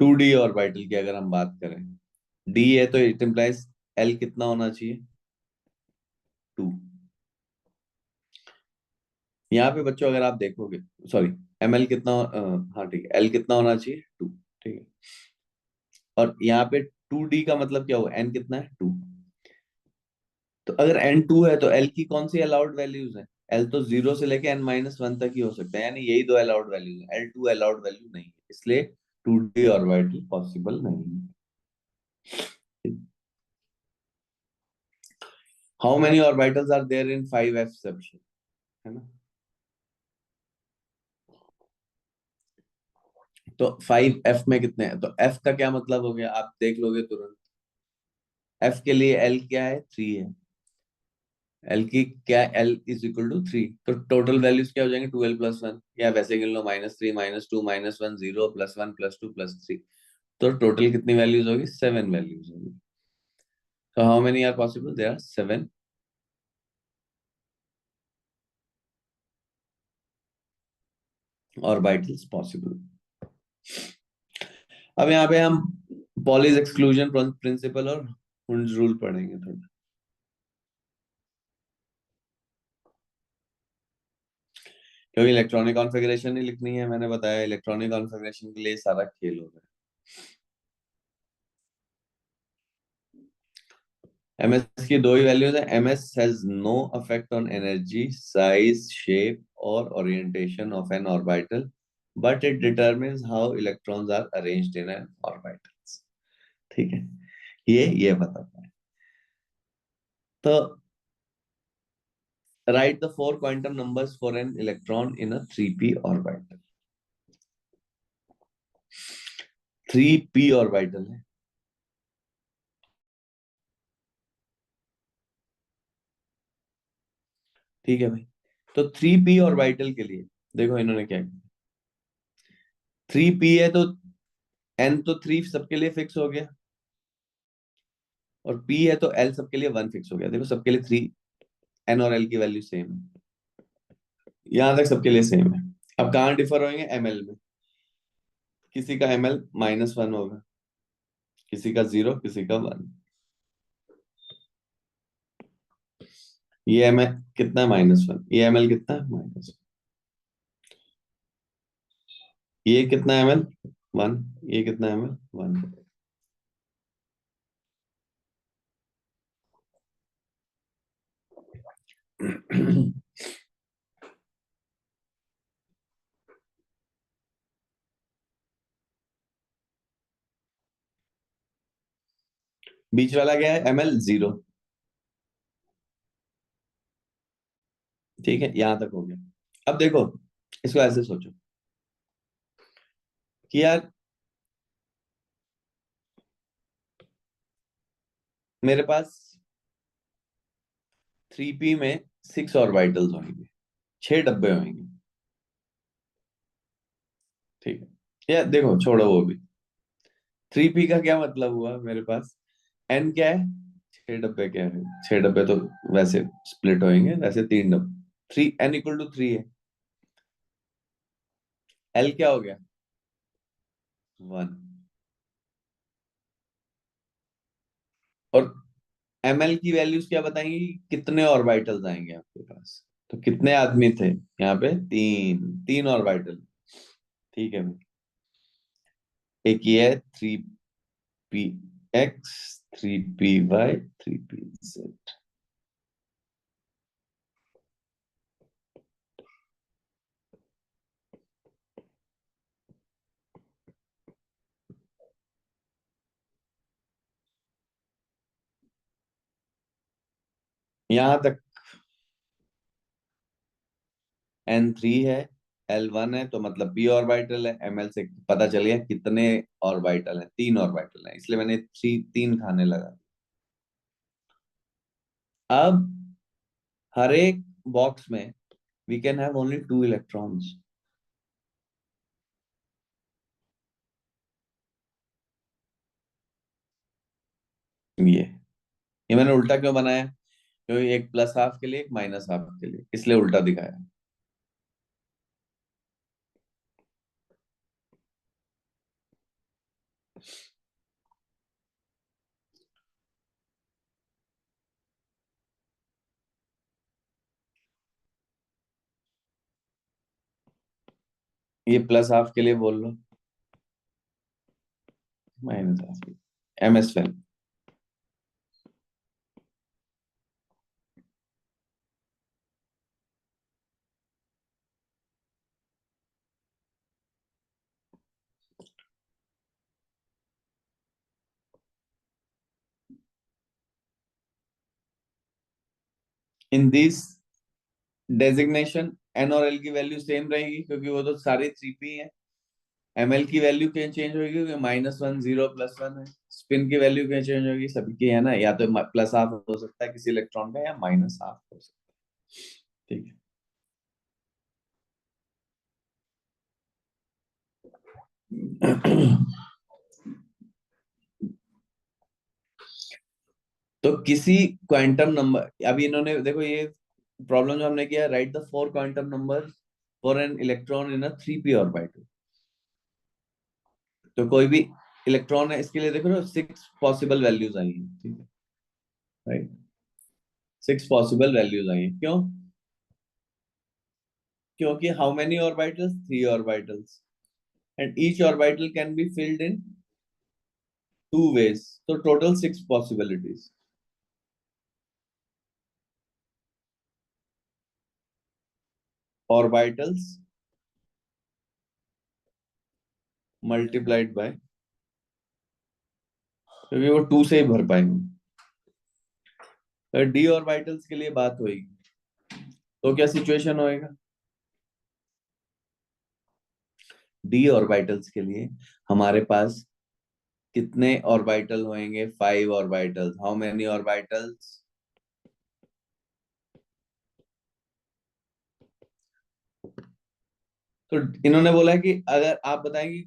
2D ऑर्बिटल की अगर हम बात करें, डी है तो इट इम्प्लाइज एल कितना होना चाहिए, 2। यहाँ पे बच्चों अगर आप देखोगे, सॉरी, एमएल कितना, हाँ ठीक है, एल कितना होना चाहिए, 2, ठीक है। और यहाँ पे 2D का मतलब क्या होगा, एन कितना है, 2। तो अगर एन 2 है तो एल की कौन सी अलाउड वैल्यूज है, एल तो 0 से लेके n-1 तक ही हो सकते हैं, यानी यही दो अलाउड वैल्यूज है, L2 अलाउड वैल्यू नहीं है, इसलिए 2D ऑर्बिटल पॉसिबल नहीं है। How many orbitals are there in 5f section, है ना, तो 5f में कितने हैं, तो f का क्या मतलब हो गया, आप देख लोगे तुरंत, f के लिए l क्या है, 3 है, l की क्या, l इज इक्वल टू 3, तो टोटल वैल्यूज क्या हो जाएंगे, 2l+1, या वैसे गिन लो, -3 -2 -1 0 +1 +2 +3, तो टोटल कितनी वैल्यूज होगी, 7 वैल्यूज होगी। तो how many are possible, there are 7 orbitals possible. अब यहाँ पे हम पॉलीज एक्सक्लूजन प्रिंसिपल और हुंज रूल पढ़ेंगे थोड़ा, क्योंकि इलेक्ट्रॉनिक कॉन्फ़िगरेशन ही लिखनी है, मैंने बताया इलेक्ट्रॉनिक कॉन्फ़िगरेशन के लिए सारा खेल होगा। एमएस की दो ही वैल्यूज है, ms has no affect on energy, size, shape और orientation of an orbital, but it determines how electrons are arranged in an orbital, ठीक है, ये बताता है। तो write the four quantum numbers for an electron in a 3p orbital. 3p orbital है, ठीक है भाई। तो 3p ऑर्बिटल के लिए देखो इन्होंने क्या किया, 3p है तो n तो 3 सबके लिए फिक्स हो गया, और p है तो l सबके लिए 1 फिक्स हो गया। देखो सबके लिए 3, n और l की वैल्यू सेम है, यहां तक सबके लिए सेम है। अब कहाँ डिफर होंगे, ml में। किसी का ml -1 होगा, किसी का 0, किसी का 1। ये ml कितना है, -1। ये ml कितना है, -1। ये कितना ml, 1। ये कितना ml, 1। बीच वाला क्या है, ml 0। ठीक है, यहां तक हो गया। अब देखो इसको ऐसे सोचो कि यार मेरे पास 3p में 6 ऑर्बिटल्स होंगे, 6 डब्बे होंगे, ठीक है। या देखो छोड़ो वो भी, 3p का क्या मतलब हुआ, मेरे पास n क्या है, 6 डब्बे क्या है, 6 डब्बे तो वैसे स्प्लिट होंगे, वैसे 3 डब्बे, 3 n = 3 है। l क्या हो गया, 1। और ml की वैल्यूज क्या बताएंगी, कितने ऑर्बिटल्स आएंगे आपके पास। तो कितने आदमी थे यहाँ पे, 3 ऑर्बिटल, ठीक है भाई। एक ये है 3p x, 3p y, 3p z। यहां तक n3 है, l1 है, तो मतलब p ऑर्बिटल है। ml से पता चल गया कितने ऑर्बिटल है, 3 ऑर्बिटल है, इसलिए मैंने 3 खाने लगा। अब हर एक बॉक्स में we can have only 2 electrons. ये ये मैंने उल्टा क्यों बनाया, क्योंकि एक प्लस हाफ के लिए, एक माइनस हाफ के लिए, इसलिए उल्टा दिखाया। ये प्लस हाफ के लिए बोल लो, माइनस हाफ, ms फैन। इन दिस डेजिग्नेशन n और l की वैल्यू सेम रहेगी, क्योंकि वो तो सारे 3p हैं। ml की वैल्यू क्या चेंज होगी, क्योंकि -1, 0, +1 है। स्पिन की वैल्यू क्या चेंज होगी, सबकी है ना, या तो प्लस हाफ हो सकता है किसी इलेक्ट्रॉन का, या माइनस हाफ हो सकता है, ठीक है। तो किसी क्वांटम नंबर, अभी इन्होंने देखो ये प्रॉब्लम जो हमने किया, right the 4 quantum number for an electron in a 3p orbital. तो कोई भी इलेक्ट्रॉन है, इसके लिए देखो ना 6 पॉसिबल वैल्यूज आई हैं, ठीक है, राइट। 6 पॉसिबल वैल्यूज आई हैं, क्यों, क्योंकि how many orbitals, 3 orbitals, and each orbital can be filled in 2 ways, तो total 6 possibilities. Orbitals multiplied by, क्योंकि वो 2 से ही भर पाएंगे। अगर डी ऑर्बिटल्स के लिए बात होगी तो क्या सिचुएशन होएगा? डी ऑर्बिटल्स के लिए हमारे पास कितने ऑर्बिटल होंगे? 5 ऑर्बिटल्स। How many orbitals? तो इन्होंने बोला है कि अगर आप बताएं कि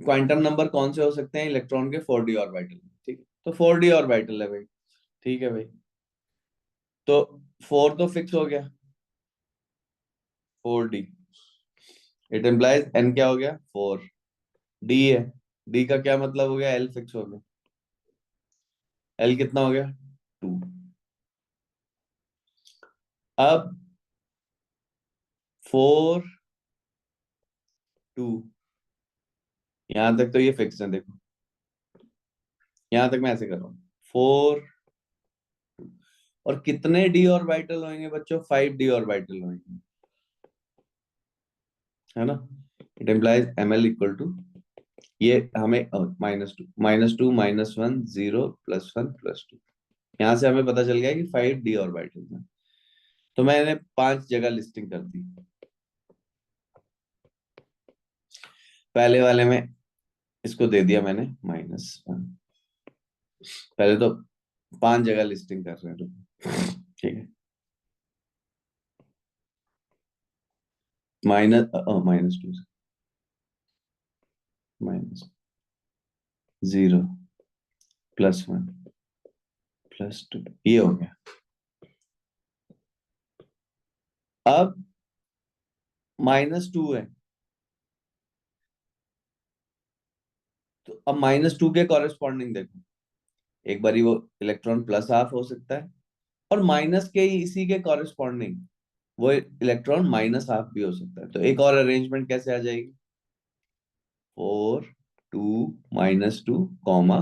क्वांटम नंबर कौन से हो सकते हैं इलेक्ट्रॉन के 4D ऑर्बिटल में, ठीक है? तो 4D ऑर्बिटल है भाई, ठीक है भाई। तो 4 तो फिक्स हो गया, 4D। इट इम्प्लाइज n क्या हो गया? 4। D है, D का क्या मतलब हो गया? L फिक्स हो गया। L कितना हो गया? 2। अब 4 2, यहां तक तो ये फिक्स है। देखो यहां तक मैं ऐसे कर रहा हूँ, 4 और कितने डी ऑर्बिटल होंगे बच्चों? 5D ऑर्बिटल होंगे, है ना? It implies ml equal to, ये हमें -2 -1 0 +1 +2, यहां से हमें पता चल गया कि 5D ऑर्बिटल है। तो मैंने 5 जगह लिस्टिंग कर दी। पहले वाले में इसको दे दिया मैंने -1। पहले तो 5 जगह लिस्टिंग कर रहे हैं, ठीक है? -2 -0 +1 +2, ये हो गया। अब -2 है, तो अब -2 के कॉरेस्पॉन्डिंग देखो, एक बारी वो इलेक्ट्रॉन प्लस हाफ हो सकता है, और माइनस के ही इसी के कॉरेस्पॉन्डिंग वो इलेक्ट्रॉन माइनस हाफ भी हो सकता है। तो एक और अरेंजमेंट कैसे आ जाएगी? 4 2 -2 कॉमा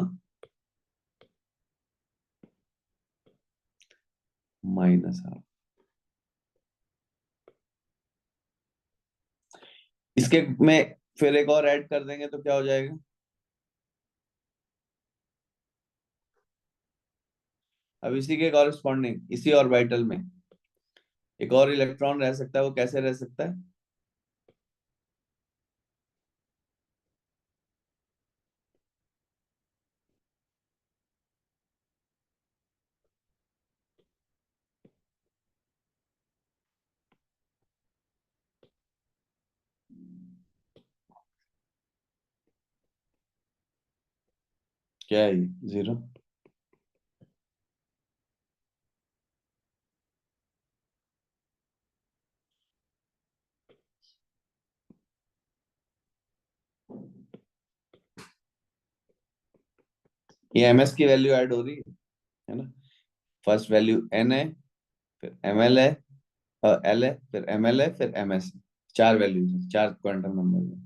माइनस हाफ। इसके में फिर एक और ऐड कर देंगे तो क्या हो जाएगा? अब इसी के कॉरेस्पॉन्डिंग इसी ऑर्बिटल में एक और इलेक्ट्रॉन रह सकता है। वो कैसे रह सकता है? क्या है ये? 0। ये ms की वैल्यू ऐड हो रही है ना? फर्स्ट वैल्यू n है, फिर ml है, l है, फिर ml है, फिर ms है। 4 वैल्यूज है, 4 क्वांटम नंबर है।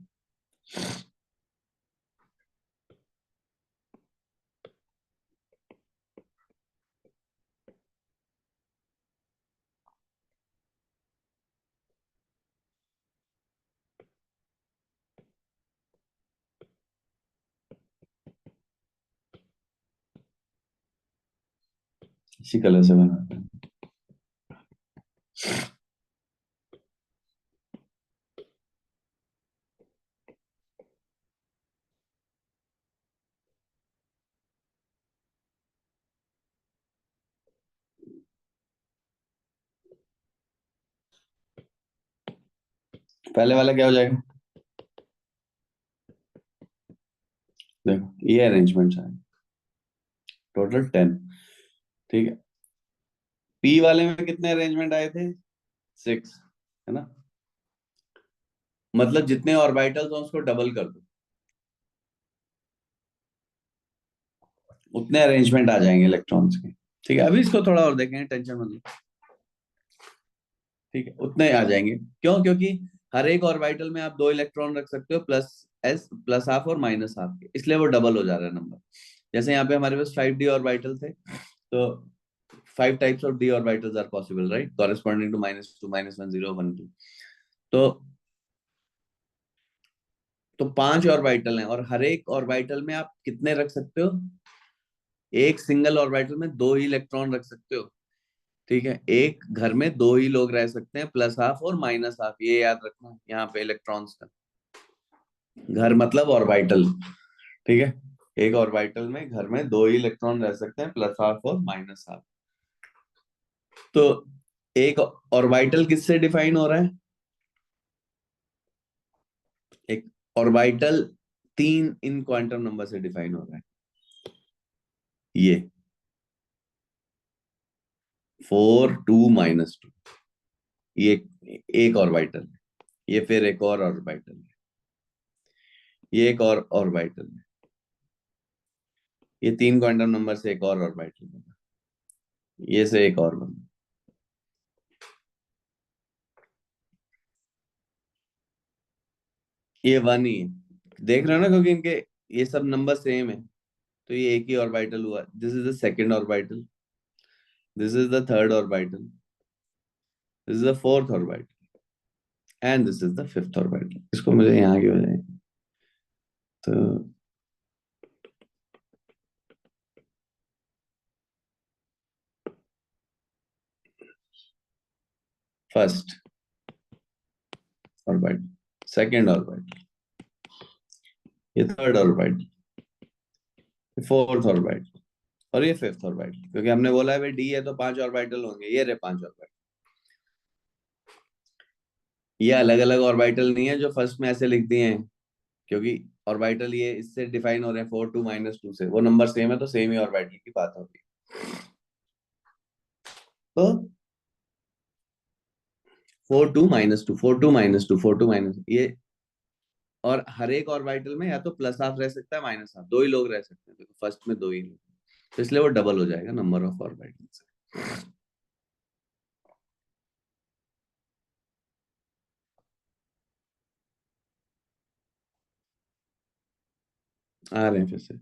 इसी कलर से बनाते हैं। पहले वाला क्या हो जाएगा? देखो ये अरेंजमेंट है, टोटल 10, ठीक है? पी वाले में कितने अरेंजमेंट आए थे? 6, है ना? मतलब जितने ऑर्बिटल्स हो उसको डबल कर दो, उतने अरेंजमेंट आ जाएंगे इलेक्ट्रॉन्स के, ठीक है? अभी इसको थोड़ा और देखेंगे, टेंशन मत लो, ठीक है? उतने आ जाएंगे। क्यों? क्योंकि हर एक ऑर्बिटल में आप 2 इलेक्ट्रॉन रख सकते हो, प्लस हाफ और माइनस हाफ के, इसलिए वो डबल हो जा रहा है नंबर। जैसे यहाँ पे हमारे पास 5D ऑर्बिटल थे, तो 5 types of d orbitals are possible, right? Corresponding to -2 -1 0 1 2। तो 5 ऑर्बिटल हैं, और हर एक ऑर्बिटल में आप कितने रख सकते हो? एक सिंगल ऑर्बिटल में 2 ही इलेक्ट्रॉन रख सकते हो। ठीक है, एक घर में दो ही लोग रह सकते हैं, प्लस हाफ और माइनस हाफ, ये याद रखना यहाँ पे इलेक्ट्रॉन्स का। घर मतलब ऑर्बिटल। ठीक है, एक ऑर्बिटल में घर में दो ही इलेक्ट्रॉन रह सकते हैं, प्लस हाफ और माइनस हाफ। तो एक ऑर्बिटल किससे डिफाइन हो रहा है? एक ऑर्बिटल तीन इन क्वांटम नंबर से डिफाइन हो रहा है। ये 4 2 - 2, ये एक ऑर्बिटल है। ये फिर एक और ऑर्बिटल है। ये एक और ऑर्बिटल है। ये तीन क्वांटम नंबर से एक और ऑर्बिटल बना। ये से एक और बना। ये वन ही है। देख रहे हो ना, क्योंकि इनके ये सब नंबर सेम है, तो ये एक ही ऑर्बिटल हुआ। This is the second orbital, this is the third orbital, this is the fourth orbital, and this is the fifth orbital. इसको मुझे यहाँ की बजाय, तो फर्स्ट ऑर्बिटल, सेकंड ऑर्बिटल, ये थर्ड ऑर्बिटल, फोर्थ ऑर्बिटल, और ये फिफ्थ ऑर्बिटल। क्योंकि हमने बोला है भाई डी है तो पांच ऑर्बिटल होंगे, ये रहे पांच ऑर्बिटल। ये अलग अलग ऑर्बिटल नहीं है जो फर्स्ट में ऐसे लिख दिए हैं, क्योंकि ऑर्बिटल ये इससे डिफाइन हो रहे हैं 4 2 - 2 से, वो नंबर सेम है तो सेम ही ऑर्बिटल की बात होगी। तो 4 2 - 2, 4 2 - 2, 4 2 - ये, और हर एक ऑर्बिटल में या तो प्लस हाफ रह सकता है माइनस हाफ, दो ही लोग रह सकते हैं, देखो फर्स्ट में दो ही लोग, तो इसलिए वो डबल हो जाएगा नंबर ऑफ ऑर्बिटल्स। आ रहे हैं फिर से।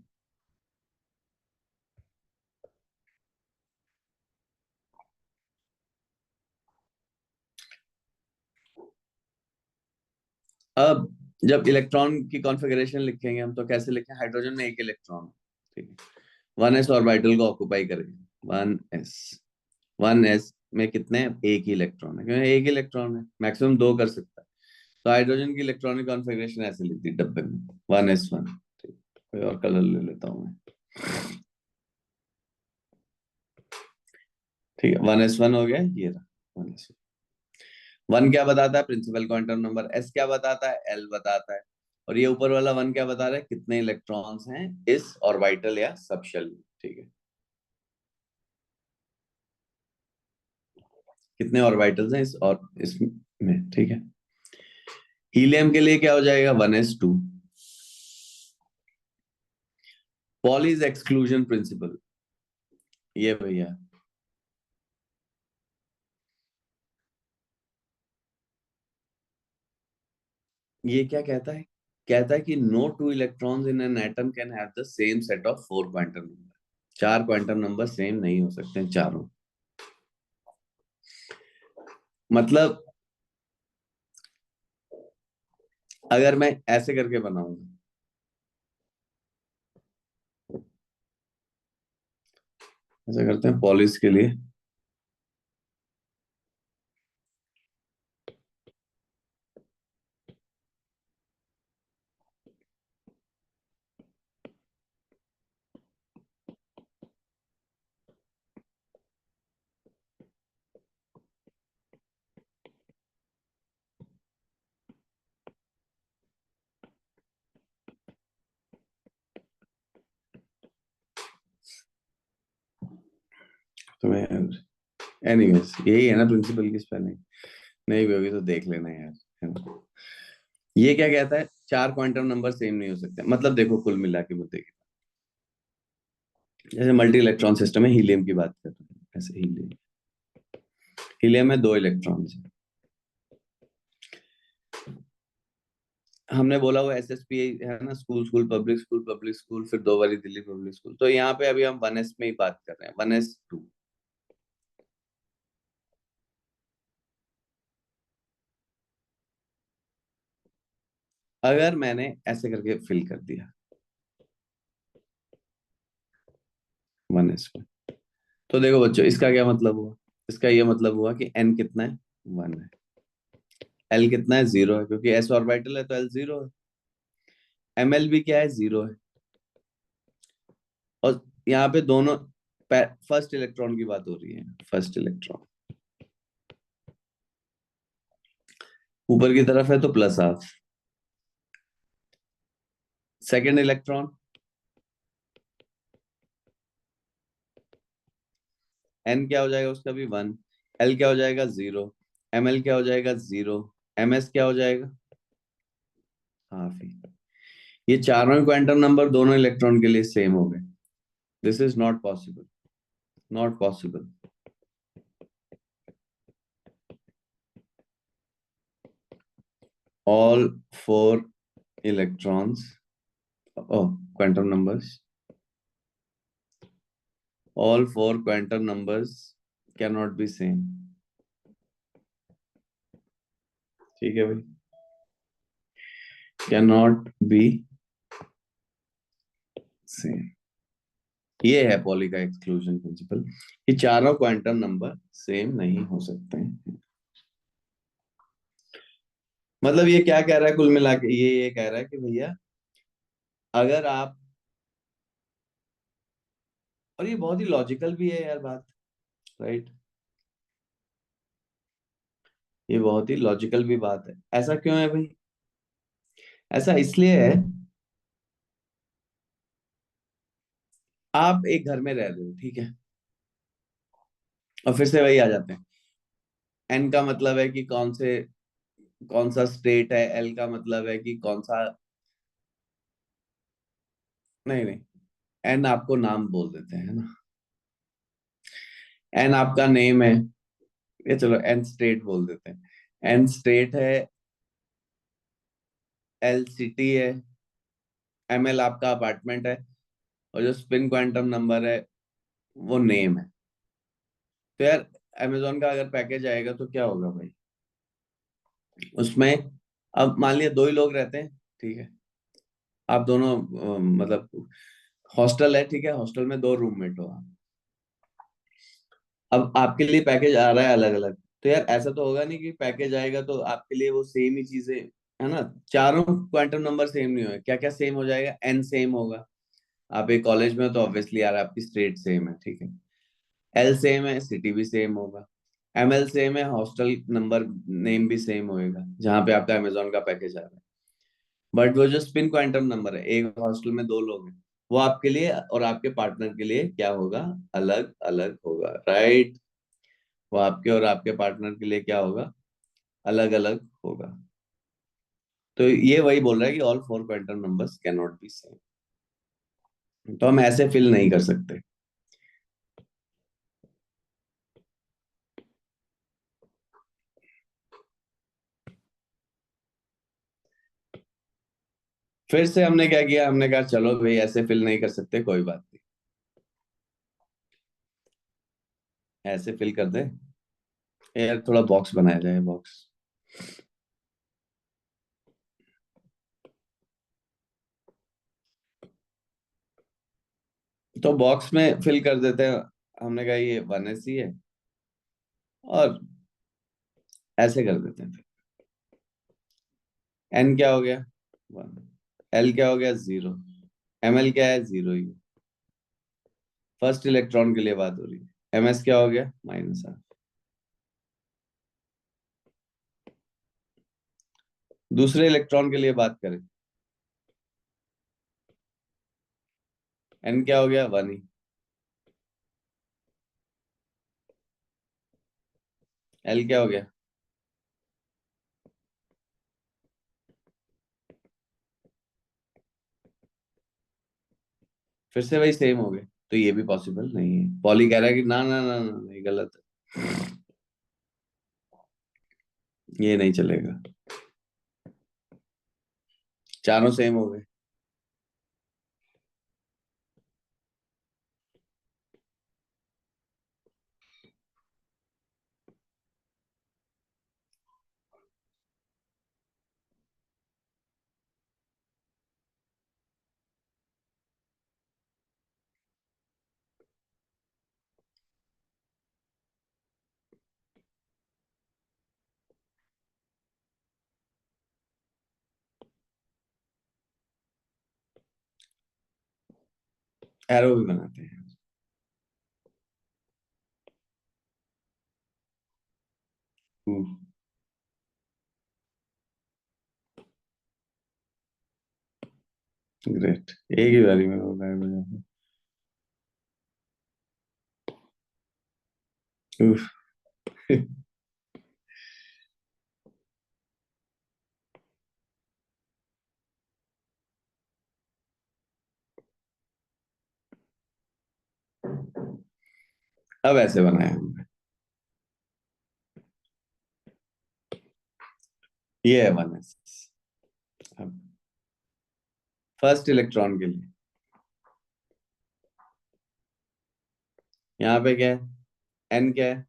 अब जब इलेक्ट्रॉन की कॉन्फ़िगरेशन लिखेंगे हम, तो कैसे लिखें? हाइड्रोजन में एक इलेक्ट्रॉन, ठीक है, 1s ऑर्बिटल को ऑक्युपाई करेंगे, 1s। 1s में कितने? एक ही इलेक्ट्रॉन है, क्योंकि एक ही इलेक्ट्रॉन है, मैक्सिमम दो कर सकता है। तो हाइड्रोजन की इलेक्ट्रॉनिक कॉन्फ़िगरेशन ऐसे लिख दी डब्बे में, 1s1। ठीक, कोई और कलर ले लेता हूँ मैं। ठीक है, 1s1 हो गया, ये रहा 1s1। वन क्या बताता है? Principal quantum number. एस क्या बताता है? एल बताता है। और ये ऊपर वाला वन क्या बता रहा है? कितने इलेक्ट्रॉन्स हैं इस ऑर्बिटल या सबशेल में। ठीक है, कितने ऑर्बिटल्स हैं इस और इसमें। ठीक है, हीलियम के लिए क्या हो जाएगा? 1s2। पॉलीज एक्सक्लूजन प्रिंसिपल, ये भैया, ये क्या कहता है? कहता है कि no two electrons in an atom can have the same set of four quantum number. चार क्वांटम नंबर सेम नहीं हो सकते हैं चारों। मतलब अगर मैं ऐसे करके बनाऊंगा, ऐसा करते हैं पॉलिश के लिए। तो मैं, एनीवेज यही है ना प्रिंसिपल की स्पेलिंग, नहीं भी होगी तो देख लेना यार, है ना। ये क्या कहता है? चार क्वांटम नंबर सेम नहीं हो सकते। मतलब देखो कुल मिला के मुद्दे की, जैसे मल्टी इलेक्ट्रॉन सिस्टम है, हीलियम की बात कर रहे हैं, ऐसे हीलियम, हीलियम में दो इलेक्ट्रॉन्स हैं। हमने बोला वो एसएसपी है ना, school school public school public school, फिर दो बारी दिल्ली पब्लिक स्कूल। तो यहाँ पे अभी हम 1s में ही बात कर रहे हैं, 1s2। अगर मैंने ऐसे करके फिल कर दिया 1s में, तो देखो बच्चों इसका क्या मतलब हुआ? इसका ये मतलब हुआ कि n कितना है, 1 है। l कितना है, 0 है, क्योंकि s ऑर्बिटल है तो l 0 है। ml भी क्या है, 0 है। और यहाँ पे दोनों फर्स्ट इलेक्ट्रॉन की बात हो रही है, फर्स्ट इलेक्ट्रॉन ऊपर की तरफ है तो +12। सेकेंड इलेक्ट्रॉन n क्या हो जाएगा उसका भी 1, l क्या हो जाएगा 0, ml क्या हो जाएगा 0, ms क्या हो जाएगा हाफ ही। ये चारों क्वांटम नंबर दोनों इलेक्ट्रॉन के लिए सेम हो गए। This is not possible, not possible. All four electrons, oh quantum numbers, all four quantum numbers cannot be same। ठीक है भाई, cannot be same। ये है पॉली का एक्सक्लूजन प्रिंसिपल, कि चारों क्वांटम नंबर सेम नहीं हो सकते हैं। मतलब ये क्या कह रहा है कुल मिला के, ये कह रहा है कि भैया अगर आप, और ये बहुत ही लॉजिकल भी है यार बात, राइट, ये बहुत ही लॉजिकल भी बात है। ऐसा क्यों है भाई? ऐसा इसलिए है, आप एक घर में रह रहे हो, ठीक है, और फिर से वही आ जाते हैं। एन का मतलब है कि कौन सा स्टेट है, एल का मतलब है कि कौन सा, नहीं नहीं, एन आपको नाम बोल देते हैं ना, एन आपका नेम है, ये चलो एन स्टेट बोल देते हैं। एन स्टेट है, एल सिटी है, एम एल आपका अपार्टमेंट है, और जो स्पिन क्वांटम नंबर है वो नेम है। तो यार अमेजोन का अगर पैकेज आएगा तो क्या होगा भाई उसमें? अब मान लिया दो ही लोग रहते हैं, ठीक है, आप दोनों मतलब हॉस्टल है, ठीक है, हॉस्टल में दो रूममेट हो आप। अब आपके लिए पैकेज आ रहा है अलग अलग, तो यार ऐसा तो होगा नहीं कि पैकेज आएगा तो आपके लिए वो सेम ही चीजें, है ना, चारों क्वांटम नंबर सेम नहीं होगा। क्या क्या सेम हो जाएगा? एन सेम होगा, आप एक कॉलेज में हो तो ऑब्वियसली यार आपकी स्टेट सेम है, ठीक है। एल सेम है, सिटी भी सेम होगा। एम एल सेम है, हॉस्टल नंबर नेम भी सेम होएगा जहाँ पे आपका अमेजोन का पैकेज आ रहा है। बट वो जो स्पिन क्वांटम नंबर है, एक हॉस्टल में दो लोग हैं, वो आपके लिए और आपके पार्टनर के लिए क्या होगा? अलग अलग होगा, राइट। वो आपके और आपके पार्टनर के लिए क्या होगा? अलग अलग होगा। तो ये वही बोल रहा है कि all four quantum numbers can not be same. तो हम ऐसे फिल नहीं कर सकते। फिर से हमने क्या किया, हमने कहा चलो भाई ऐसे फिल नहीं कर सकते, कोई बात नहीं, ऐसे फिल कर दे यार, थोड़ा बॉक्स बनाया जाए, बॉक्स। तो बॉक्स में फिल कर देते हैं। हमने कहा ये 1SE है, और ऐसे कर देते हैं। एन क्या हो गया? 1। एल क्या हो गया? 0। एम एल क्या है? 0 ही। फर्स्ट इलेक्ट्रॉन के लिए बात हो रही है। एम एस क्या हो गया? -12। दूसरे इलेक्ट्रॉन के लिए बात करें, एन क्या हो गया? 1 ही। एल क्या हो गया? फिर से वही सेम हो गए। तो ये भी पॉसिबल नहीं है। पॉली कह रहा है कि ना ना ना ना, ये गलत है, ये नहीं चलेगा, चारों सेम हो गए। एरो भी बनाते हैं। ग्रेट, एक ही बारी में होगा मुझे। उफ। अब ऐसे बनाया हमने। ये है 1s। अब फर्स्ट इलेक्ट्रॉन के लिए यहाँ पे क्या है, एन क्या है,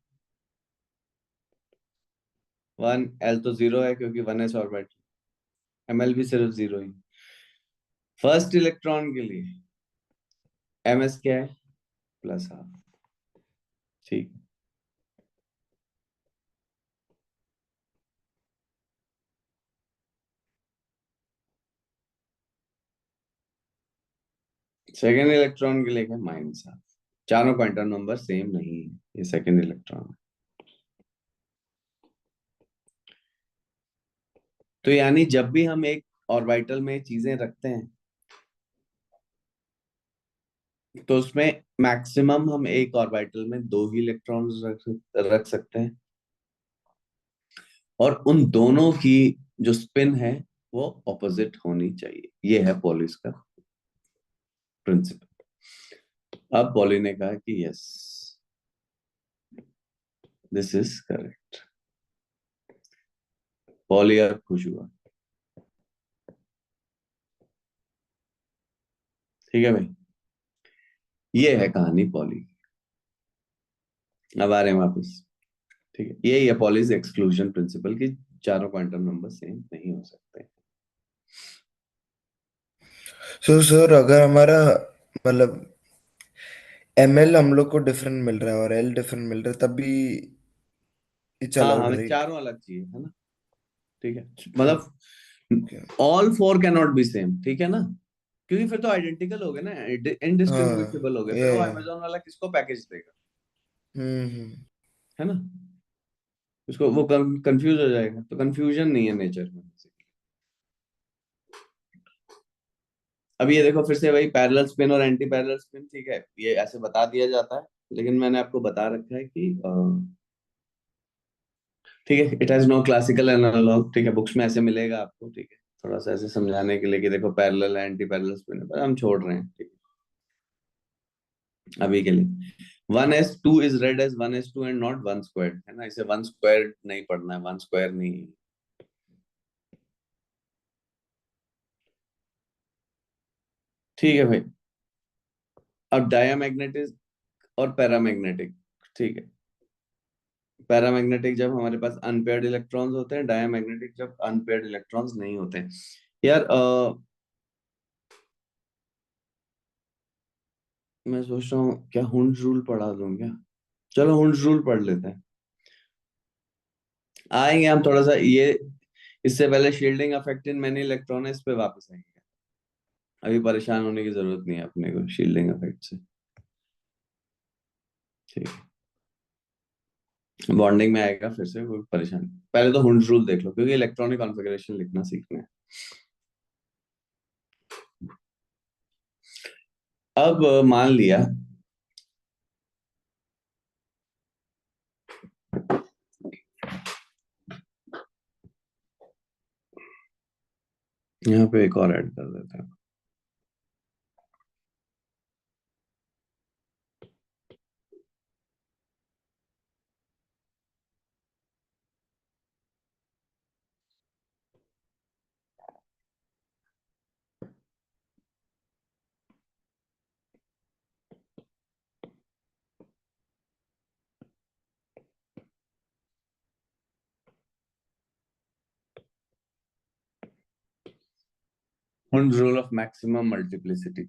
1, एल तो जीरो है क्योंकि 1s ऑर्बिट, एमएल भी सिर्फ जीरो ही। फर्स्ट इलेक्ट्रॉन के लिए एमएस क्या है, +12। ठीक। सेकेंड इलेक्ट्रॉन के लिए क्या, -12। चारों क्वांटम नंबर सेम नहीं है, ये सेकेंड इलेक्ट्रॉन है। तो यानी जब भी हम एक ऑर्बिटल में चीजें रखते हैं तो उसमें मैक्सिमम हम एक ऑर्बिटल में 2 ही इलेक्ट्रॉन्स रख सकते हैं, और उन दोनों की जो स्पिन है वो ऑपोजिट होनी चाहिए। ये है पॉलिस का प्रिंसिपल। अब पॉली ने कहा कि yes, this is correct. Poly अब खुश हुआ। ठीक है भाई, ये है कहानी पॉली। अब आ रहे हैं वापस। ठीक है, यही है पॉलीज एक्सक्लूजन प्रिंसिपल की, चारों क्वांटम नंबर सेम नहीं हो सकते। सो सर अगर हमारा मतलब एमएल हम लोग को डिफरेंट मिल रहा है और एल डिफरेंट मिल रहा है तब भी इट्स हाँ, अलाउड हमें राइट? चारों अलग चाहिए, है ना। ठीक है, मतलब all four can not be same, ठीक है ना, क्योंकि फिर तो आइडेंटिकल हो गए ना, हाँ इनडिस्टिंग्विशेबल हो गए, फिर वो ये अमेजोन वाला किसको पैकेज देगा, हम्म। है ना। उसको वो कंफ्यूज हो जाएगा, तो कंफ्यूजन नहीं है नेचर में। अब ये देखो फिर से वही पैरेलल स्पिन और एंटी पैरेलल स्पिन, ठीक है, ये ऐसे बता दिया जाता है, लेकिन मैंने आपको बता रखा है कि ठीक है, it has no classical analog, ठीक है, बुक्स में ऐसे मिलेगा आपको, ठीक है, थोड़ा सा ऐसे समझाने के लिए कि देखो पैरेलल है, एंटी पैरेलल स्पिन है, पर हम छोड़ रहे हैं, ठीक है अभी के लिए। 1s2 is read as 1s2 and not 1 squared, है ना, इसे 1 स्क्वायर्ड नहीं पढ़ना है, 1 स्क्वायर नहीं। ठीक है भाई। अब डायामैग्नेटिक और पैरामैग्नेटिक, ठीक है, पैरामैग्नेटिक जब हमारे पास अनपेयर्ड इलेक्ट्रॉन्स होते हैं, डायामैग्नेटिक जब अनपेयर्ड इलेक्ट्रॉन्स नहीं होते हैं। यार मैं सोच रहा हूँ क्या हुंड रूल पढ़ा दूं क्या। चलो हुंड रूल पढ़ लेते हैं, आएंगे हम थोड़ा सा ये, इससे पहले shielding affect in many electron है, इस पे वापस आएंगे। अभी परेशान होने की जरूरत नहीं है अपने को शील्डिंग अफेक्ट से। ठीक है, बॉन्डिंग में आएगा फिर से, कोई परेशान, पहले तो हुंड रूल देख लो क्योंकि इलेक्ट्रॉनिक कॉन्फ़िगरेशन लिखना सीखना है। अब मान लिया यहाँ पे एक और ऐड कर देते हैं। Hund rule of maximum multiplicity.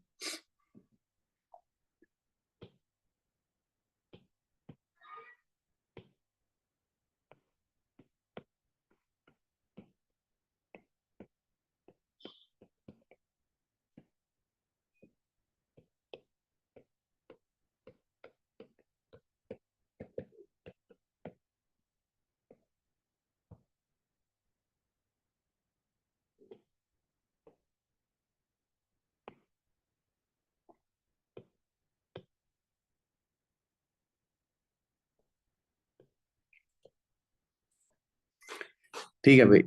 ठीक है भाई।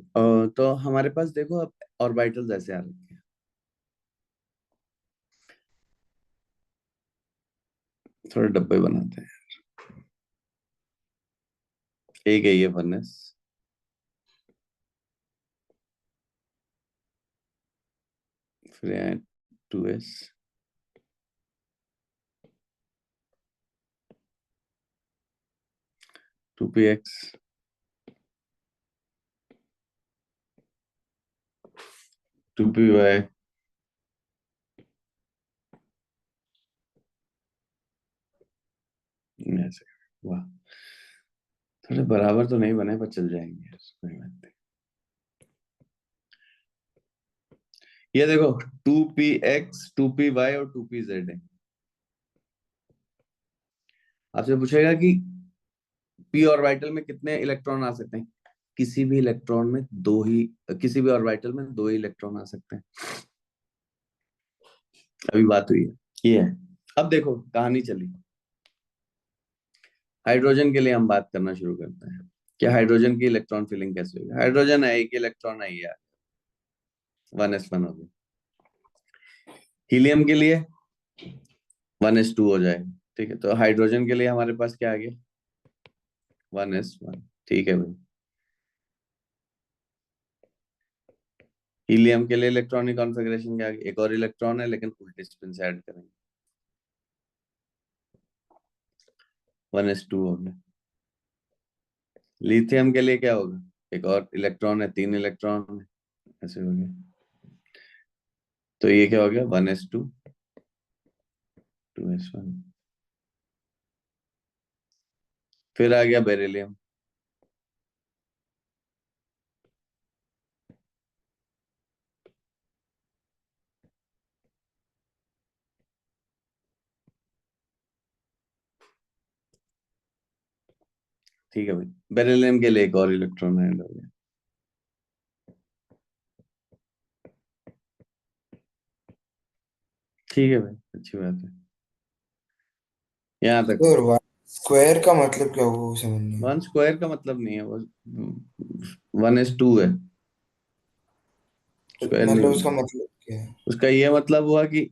तो हमारे पास देखो अब ऑर्बिटल्स ऐसे आ रखे हैं, थोड़े डब्बे बनाते हैं। एक है ये 1s, फिर है 2s, 2px, 2py, ऐसे। वाह, थोड़े बराबर तो नहीं बने पर चल जाएंगे यार, कोई बात नहीं। ये देखो 2px, 2py और 2pz है। आपसे पूछेगा कि p ऑर्बिटल में कितने इलेक्ट्रॉन आ सकते हैं। किसी भी इलेक्ट्रॉन में दो ही, किसी भी ऑर्बिटल में दो ही इलेक्ट्रॉन आ सकते हैं। अभी बात हुई है, ये है। अब देखो कहानी चली, हाइड्रोजन के लिए हम बात करना शुरू करते हैं कि हाइड्रोजन की इलेक्ट्रॉन फिलिंग कैसे होगी। हाइड्रोजन है, एक इलेक्ट्रॉन है यार, 1s1 हो गया। हीलियम के लिए 1s2 हो जाएगा। ठीक है, तो हाइड्रोजन के लिए हमारे पास क्या आ गया, 1s1। ठीक है भाई। हीलियम के लिए इलेक्ट्रॉनिक कॉन्फ़िगरेशन क्या आ गया, एक और इलेक्ट्रॉन है लेकिन उल्टे स्पिन से ऐड करेंगे, 1s2 हो गया। लिथियम के लिए क्या होगा, एक और इलेक्ट्रॉन है, तीन इलेक्ट्रॉन है, ऐसे हो गया। तो ये क्या हो गया, 1s2, 2s1। फिर आ गया बेरिलियम, ठीक है भाई। बेरिलियम के लिए एक और इलेक्ट्रॉन ऐड हो गया। ठीक है भाई, अच्छी बात है, यहाँ तक सर सही। वन स्क्वायर का मतलब क्या हुआ वो समझ नहीं। 1 स्क्वायर का मतलब नहीं है वो, 1s2 है, स्क्वायर नहीं मतलब होगा। उसका मतलब क्या है? उसका ये मतलब हुआ कि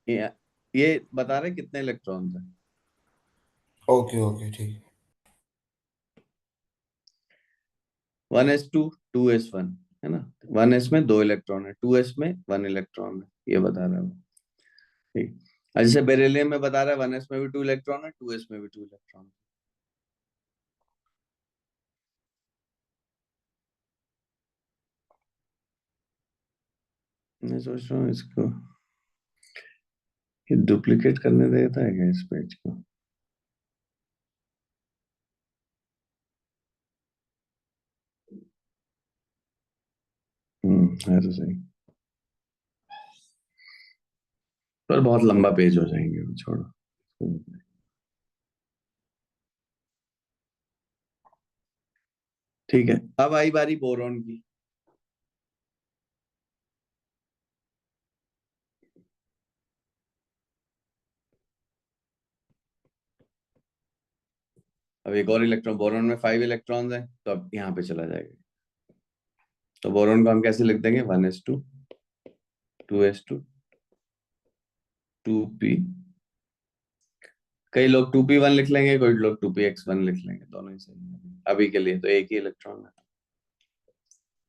ये ये बता रहे कितने इलेक्ट्रॉन्स हैं। ओके ओके ठीक 1s2, 2s1, है ना। 1s में दो इलेक्ट्रॉन है, 2s में 1 इलेक्ट्रॉन है, ये बता रहा हूँ। ठीक। और जैसे बेरिलियम में बता रहा है 1s में भी 2 इलेक्ट्रॉन है, 2s में भी 2 इलेक्ट्रॉन। मैं सोच रहा हूँ इसको, ये डुप्लीकेट करने देता है क्या इस पेज को। है तो सही, पर बहुत लंबा पेज हो जाएंगे वो, छोड़ो। ठीक है, अब आई बारी बोरॉन की। अब एक और इलेक्ट्रॉन, बोरॉन में 5 इलेक्ट्रॉन्स हैं, तो अब यहाँ पे चला जाएगा। तो बोरॉन को हम कैसे लिख देंगे, 1s2, 2s2, 2p। कई लोग 2p1 लिख लेंगे, कोई लोग 2px1 लिख लेंगे, दोनों ही सही है। अभी के लिए तो एक ही इलेक्ट्रॉन है,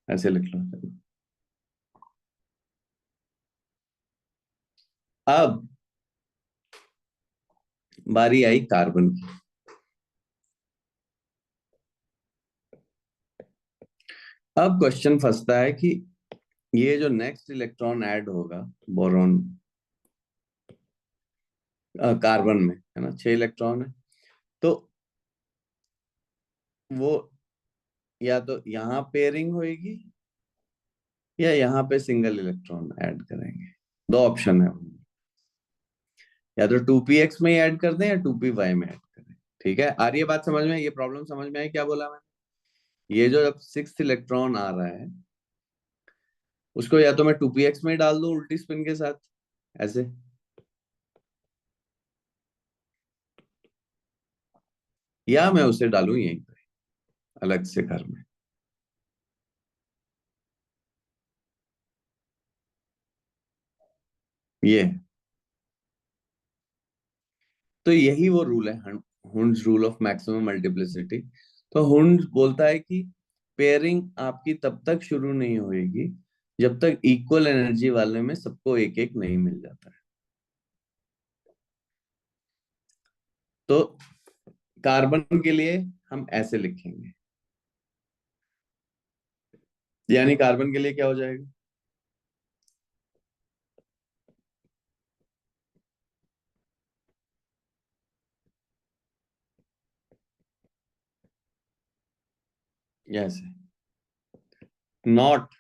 ऐसे लिख लो। अब बारी आई कार्बन की। अब क्वेश्चन फंसता है कि ये जो नेक्स्ट इलेक्ट्रॉन ऐड होगा बोरॉन, कार्बन में, है ना, 6 इलेक्ट्रॉन है, तो वो या तो यहाँ पेयरिंग होगी या यहाँ पे सिंगल इलेक्ट्रॉन ऐड करेंगे। दो ऑप्शन है, या तो 2px में ही ऐड कर दें या 2py में ऐड करें। ठीक है, आ रही है बात समझ में, ये प्रॉब्लम समझ में आई क्या बोला मैंने। ये जो अब 6th इलेक्ट्रॉन आ रहा है, उसको या तो मैं 2px में ही डाल दूं उल्टी स्पिन के साथ, ऐसे, या मैं उसे डालूं यहीं पे अलग से घर में। ये है। तो यही वो रूल है, Hund's rule of maximum multiplicity. तो हुंड बोलता है कि पेयरिंग आपकी तब तक शुरू नहीं होगी जब तक इक्वल एनर्जी वाले में सबको एक एक नहीं मिल जाता है। तो कार्बन के लिए हम ऐसे लिखेंगे, यानी कार्बन के लिए क्या हो जाएगा, ऐसे, नॉट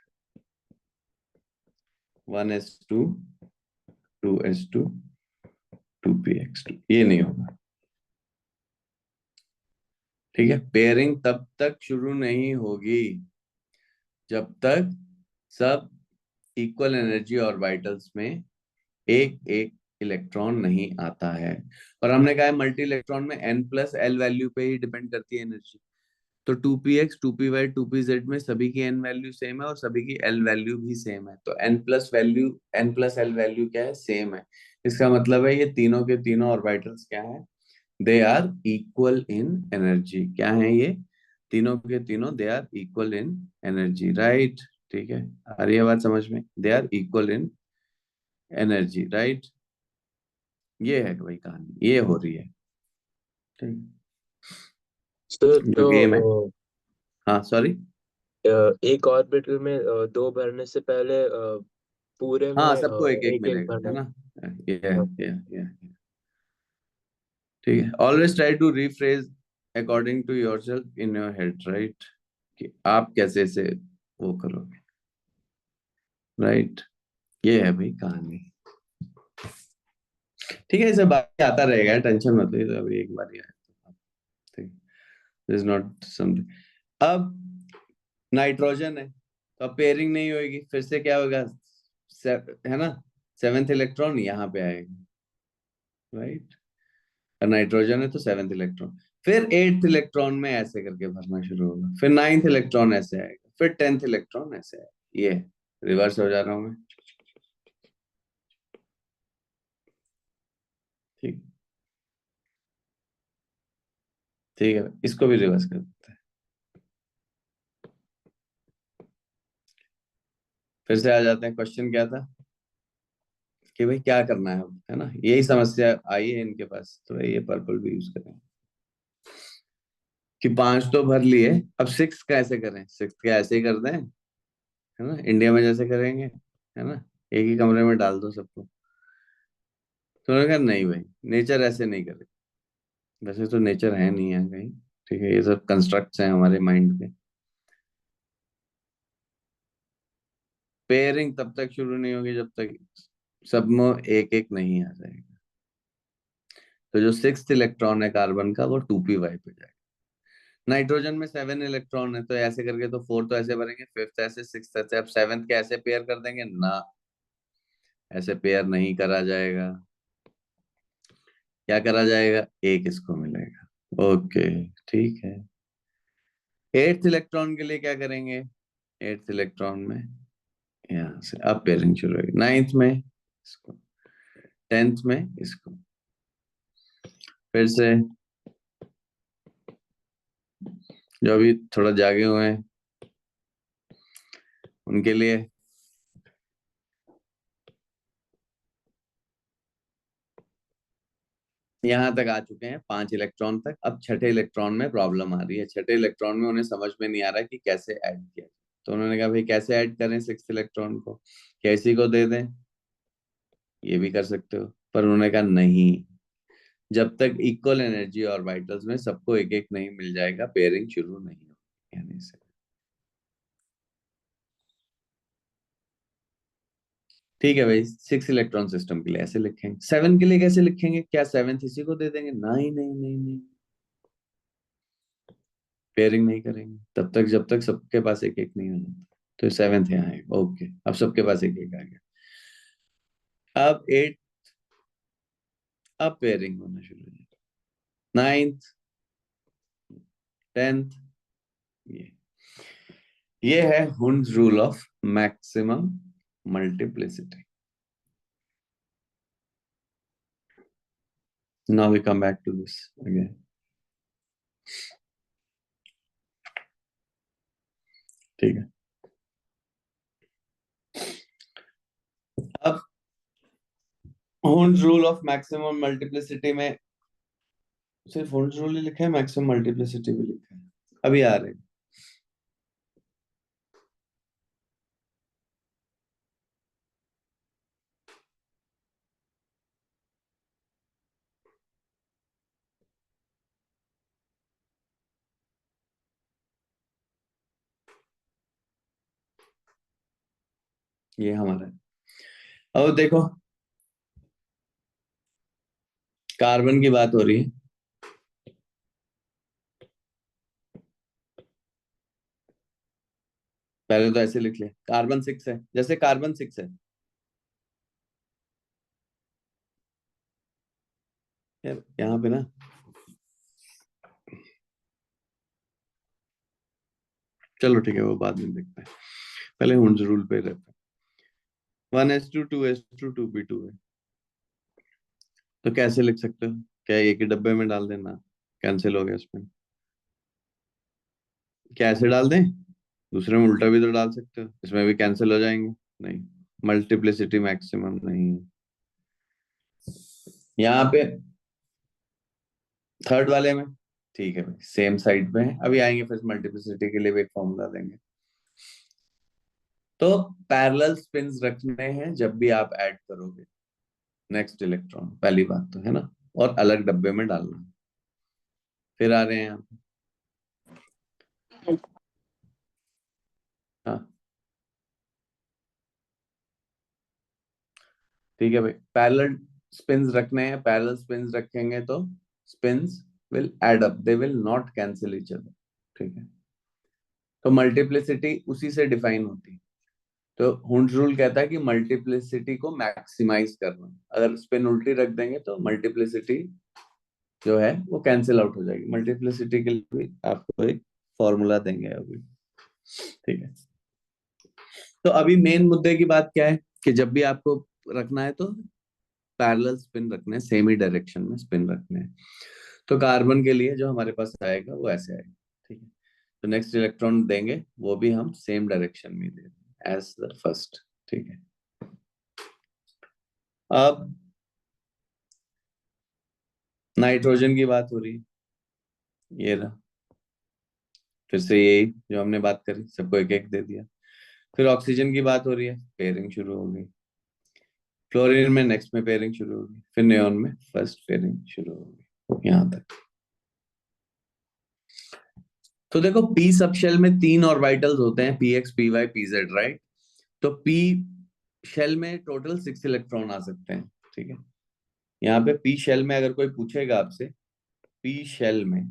1s2 2s2 2px2, ये नहीं होगा। ठीक है, पेयरिंग तब तक शुरू नहीं होगी जब तक सब इक्वल एनर्जी ऑर्बिटल्स में एक एक इलेक्ट्रॉन नहीं आता है। और हमने कहा है मल्टी इलेक्ट्रॉन में n+l वैल्यू पे ही डिपेंड करती है एनर्जी। तो 2px 2py 2pz में सभी की n वैल्यू सेम है और सभी की l वैल्यू भी सेम है। तो n+l वैल्यू क्या है, सेम है। इसका मतलब है ये तीनों के तीनों ऑर्बिटल्स क्या है, they are equal in energy. क्या है ये, तीनों के तीनों they are equal in energy, right. ठीक है, आ रही है बात समझ में, they are equal in energy, right. ये है भाई कहानी, ये हो रही है। ठीक, सर जो तो गेम है। हाँ सॉरी। एक ऑर्बिटल में दो भरने से पहले पूरे में हाँ सबको एक एक एक एक मिलेगा, है भरना। ना। ये हाँ। ये ठीक है, always try to rephrase according to yourself in your head, right, कि आप कैसे से वो करोगे, राइट। ये है भाई कहानी। ठीक है, इसे बाकी आता रहेगा, टेंशन मत लो, ये तो अभी एक बार ही आया। ठीक, दिस इज नॉट समथिंग। अब नाइट्रोजन है, तो अब पेयरिंग नहीं होगी, फिर से क्या होगा, है ना, सेवेंथ इलेक्ट्रॉन यहाँ पे आएगा, राइट। और नाइट्रोजन है तो सेवेंथ इलेक्ट्रॉन, फिर एट्थ इलेक्ट्रॉन में ऐसे करके भरना शुरू होगा, फिर नाइन्थ इलेक्ट्रॉन ऐसे आएगा, फिर टेंथ इलेक्ट्रॉन ऐसे आएगा। ये रिवर्स हो जा रहा हूं मैं। ठीक, ठीक है, इसको भी रिवर्स कर देते हैं। फिर से आ जाते हैं, क्वेश्चन क्या था कि भाई क्या करना है अब, है ना, यही समस्या आई है इनके पास, तो ये पर्पल भी यूज करें कि पांच तो भर लिए, अब सिक्स कैसे करें, सिक्स का ऐसे ही कर दें, है ना, इंडिया में जैसे करेंगे, है ना, एक ही कमरे में डाल दो सबको। तो उन्होंने कहा नहीं भाई, नेचर ऐसे नहीं करे, वैसे तो नेचर है नहीं है कहीं, ठीक है, ये सब कंस्ट्रक्ट्स हैं हमारे माइंड के। पेयरिंग तब तक शुरू नहीं होगी जब तक सब में एक एक नहीं आ जाएगा। तो जो सिक्स्थ इलेक्ट्रॉन है कार्बन का वो 2p y पे जाएगा। नाइट्रोजन में 7 इलेक्ट्रॉन है, तो ऐसे करके तो फोर्थ तो ऐसे भरेंगे, फिफ्थ ऐसे, सिक्स्थ ऐसे, अब सेवेंथ के ऐसे पेयर कर देंगे ना, ऐसे पेयर नहीं करा जाएगा। क्या करा जाएगा, एक इसको मिलेगा, ओके, ठीक है। एट्थ इलेक्ट्रॉन के लिए क्या करेंगे, एट्थ इलेक्ट्रॉन में यहाँ से अब पेयरिंग शुरू होगी, नाइन्थ में इसको, टेंथ में इसको, फिर से जो अभी थोड़ा जागे हुए हैं उनके लिए यहाँ तक आ चुके हैं, 5 इलेक्ट्रॉन तक। अब छठे इलेक्ट्रॉन में प्रॉब्लम आ रही है, छठे इलेक्ट्रॉन में उन्हें समझ में नहीं आ रहा है कि कैसे ऐड किया जाए। तो उन्होंने कहा भाई कैसे ऐड करें सिक्स इलेक्ट्रॉन को, क्या इसी को दे दें, ये भी कर सकते हो, पर उन्होंने कहा नहीं, जब तक इक्वल एनर्जी ऑर्बिटल्स में सबको एक एक नहीं मिल जाएगा पेयरिंग शुरू नहीं होगी, यानी से। ठीक है भाई, सिक्स इलेक्ट्रॉन सिस्टम के लिए ऐसे लिखेंगे, सेवन के लिए कैसे लिखेंगे, क्या सेवेंथ इसी को दे देंगे, नहीं नहीं नहीं नहीं, पेयरिंग नहीं करेंगे तब तक जब तक सबके पास एक एक नहीं हो जाता। तो सेवेंथ यहाँ आएगा, ओके, अब सबके पास एक एक आ गया। अब एट, अब पेयरिंग होना शुरू हो जाएगी, नाइन्थ, टेंथ, ये ये है Hund's rule of maximum multiplicity. Now we come back to this again. ठीक है, अब Hund's rule of maximum multiplicity में सिर्फ Hund's रूल ही लिखा है, मैक्सिमम मल्टीप्लिसिटी भी लिखा है, अभी आ रहे हैं। ये हमारा है। अब देखो, कार्बन की बात हो रही है, पहले तो ऐसे लिख ले, कार्बन 6 है, जैसे कार्बन 6 है यार, यहाँ पे ना चलो ठीक है, वो बाद में देखते हैं, पहले हुंड्स रूल पे रहते हैं। 1s2 2s2 2p2 है, तो कैसे लिख सकते हो? क्या एक ही डब्बे में डाल देना, कैंसिल हो गया इसमें? क्या ऐसे डाल दें? दूसरे में उल्टा भी तो डाल सकते हो, इसमें भी कैंसिल हो जाएंगे। नहीं, मल्टीप्लिसिटी मैक्सिमम नहीं है यहाँ पे, थर्ड वाले में। ठीक है भाई, सेम साइड पे है, अभी आएंगे फिर मल्टीप्लिसिटी के लिए भी एक फॉर्मूला देंगे। तो पैरेलल स्पिन्स रखने हैं जब भी आप ऐड करोगे नेक्स्ट इलेक्ट्रॉन, पहली बात तो है ना, और अलग डब्बे में डालना। फिर आ रहे हैं यहाँ पे, हाँ ठीक है भाई, पैरेलल स्पिन्स रखने हैं, पैरेलल स्पिन्स रखेंगे तो spins will add up, they will not cancel each other. ठीक है, तो मल्टीप्लिसिटी उसी से डिफाइन होती है। तो हुंड्स रूल कहता है कि मल्टीप्लिसिटी को मैक्सिमाइज करना, अगर स्पिन उल्टी रख देंगे तो मल्टीप्लिसिटी जो है वो कैंसिल आउट हो जाएगी। मल्टीप्लिसिटी के लिए भी आपको एक फॉर्मूला देंगे अभी, ठीक है। तो अभी मेन मुद्दे की बात क्या है कि जब भी आपको रखना है तो पैरेलल स्पिन रखने हैं, सेम ही डायरेक्शन में स्पिन रखने हैं। तो कार्बन के लिए जो हमारे पास आएगा वो ऐसे आएगा, ठीक है। तो नेक्स्ट इलेक्ट्रॉन देंगे वो भी हम सेम डायरेक्शन में देंगे एज द फर्स्ट, ठीक है। अब नाइट्रोजन की बात हो रही है, ये रहा, फिर से यही जो हमने बात करी, सबको एक एक दे दिया। फिर ऑक्सीजन की बात हो रही है, पेयरिंग शुरू हो गई। फ्लोरीन में नेक्स्ट में पेयरिंग शुरू होगी, फिर नियोन में फर्स्ट पेयरिंग शुरू होगी, यहां तक। तो देखो, पी सब शेल में 3 ऑर्बिटल्स होते हैं, p x p y p z, right. तो पी शेल में टोटल 6 इलेक्ट्रॉन आ सकते हैं, ठीक है। यहाँ पे पी शेल में अगर कोई पूछेगा आपसे, पी शेल में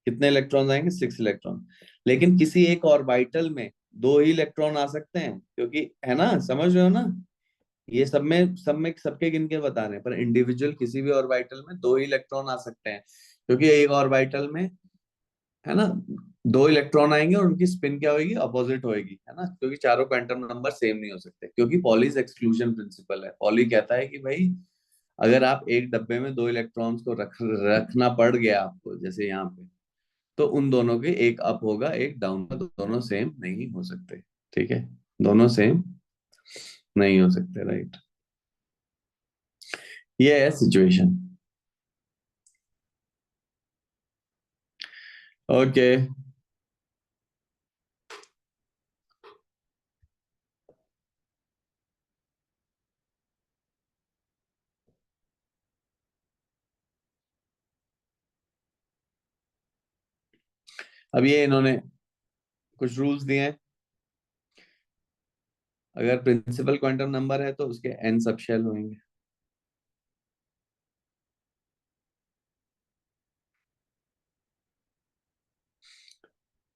कितने इलेक्ट्रॉन आएंगे? 6 इलेक्ट्रॉन। लेकिन किसी एक ऑर्बिटल में 2 ही इलेक्ट्रॉन आ सकते हैं, क्योंकि है ना, समझ रहे हो ना, ये सब में सबके गिन के बता रहे हैं, पर इंडिविजुअल किसी भी ऑर्बिटल में 2 ही इलेक्ट्रॉन आ सकते हैं, क्योंकि एक ऑर्बिटल में, है ना, 2 इलेक्ट्रॉन आएंगे और उनकी स्पिन क्या होगी? अपोजिट होगी, है ना, क्योंकि चारों क्वांटम नंबर सेम नहीं हो सकते, क्योंकि पॉलीज एक्सक्लूजन प्रिंसिपल है। पॉली कहता है कि भाई अगर आप एक डब्बे में 2 इलेक्ट्रॉन्स को रखना पड़ गया आपको, जैसे यहाँ पे, तो उन दोनों के एक अप होगा एक डाउन, दोनों सेम नहीं हो सकते, ठीक है, दोनों सेम नहीं हो सकते, राइट। ये है सिचुएशन, ओके। अब ये इन्होंने कुछ रूल्स दिए हैं, अगर प्रिंसिपल क्वांटम नंबर है तो उसके n सब शेल होंगे।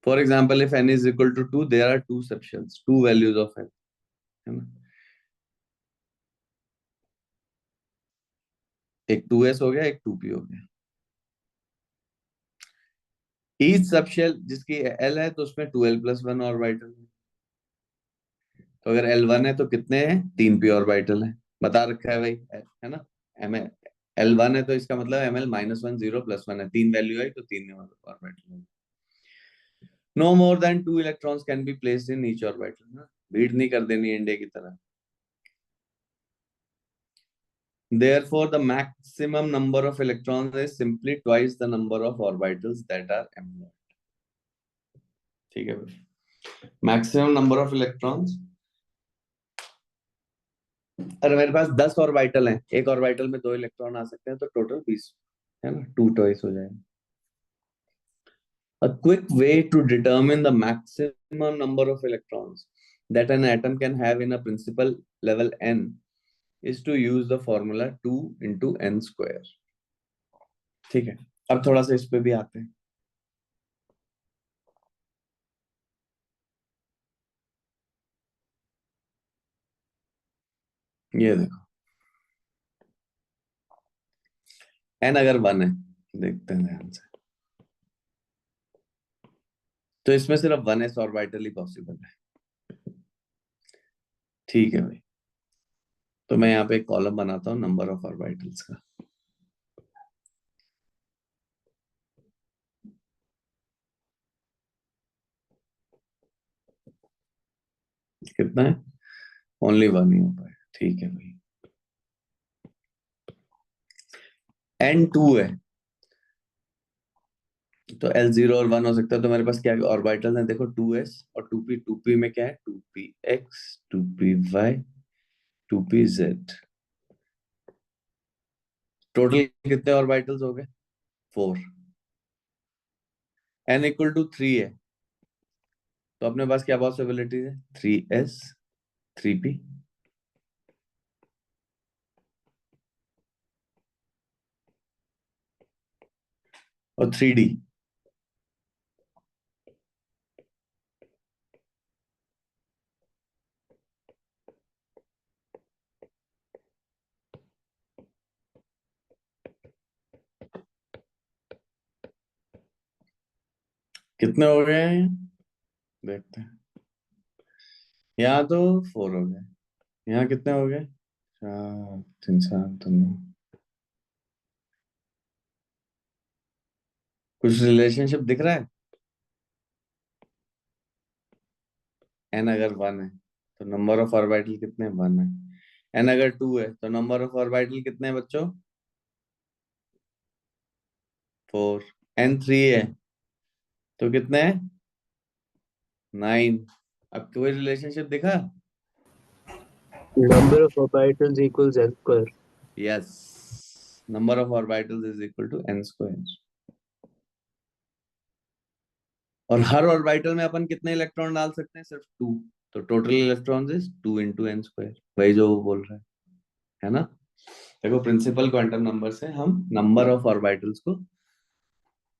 For example, if n is equal to 2, there are 2 sub shells, 2 values of n, है ना। एक 2s हो गया, एक 2p हो गया। ईच सब शेल जिसकी l है तो उसमें 2l+1 ऑर्बिटल है। तो अगर l1 है तो कितने हैं? 3p ऑर्बिटल है, बता रखा है भाई, है ना। एम एल वन है तो इसका मतलब एम एल -1 0 +1 है, 3 वैल्यू आई तो 3 orbital. No more than 2 electrons can be placed in each orbital ना, भीड़ नहीं कर देनी इंडिया की तरह। Therefore, the maximum number of electrons is simply twice the number of orbitals that are m0। ठीक है भाई, मैक्सिमम नंबर ऑफ इलेक्ट्रॉन्स, अगर मेरे पास 10 ऑर्बिटल हैं, एक ऑर्बिटल में 2 इलेक्ट्रॉन आ सकते हैं, तो टोटल 20 है ना, 2 ट्वाइस हो जाएगा। A quick way to determine the maximum number of electrons that an atom can have in a principal level n is to use the formula 2 into n square। ठीक है, अब थोड़ा सा इस पे भी आते हैं। ये देखो, n अगर 1 है, देखते हैं ध्यान से, तो इसमें सिर्फ 1s ऑर्बिटल ही पॉसिबल है। ठीक है भाई, तो मैं यहाँ पे एक कॉलम बनाता हूँ नंबर ऑफ ऑर्बिटल्स का। कितना है, ओनली 1 ही हो पाए। ठीक है भाई, n2 है तो L0 और 1 हो सकता है, तो मेरे पास क्या ऑर्बिटल है, देखो 2s और 2p। 2p में क्या है, 2px 2py 2pz। टोटल कितने ऑर्बिटल्स हो गए, 4। n इक्वल टू 3 है, तो अपने पास क्या पॉसिबिलिटी है, 3s 3p और 3d। कितने हो गए हैं, देखते हैं। यहाँ तो 4 हो गए, यहाँ कितने हो गए, 4 3 7 तो 9। कुछ रिलेशनशिप दिख रहा है, n अगर 1 है तो नंबर ऑफ ऑर्बिटल कितने, 1 है। n अगर 2 है तो नंबर ऑफ ऑर्बिटल कितने हैं बच्चों, 4। n 3 है तो कितने हैं, 9। अब कोई रिलेशनशिप दिखा, Number of orbitals equals n square. Yes, number of orbitals is equal to n square. और हर ऑर्बिटल में अपन कितने इलेक्ट्रॉन डाल सकते हैं, सिर्फ 2। तो total electrons is 2 into n square, वही जो वो बोल रहा है ना। देखो, प्रिंसिपल क्वांटम नंबर से हम नंबर ऑफ ऑर्बिटल्स को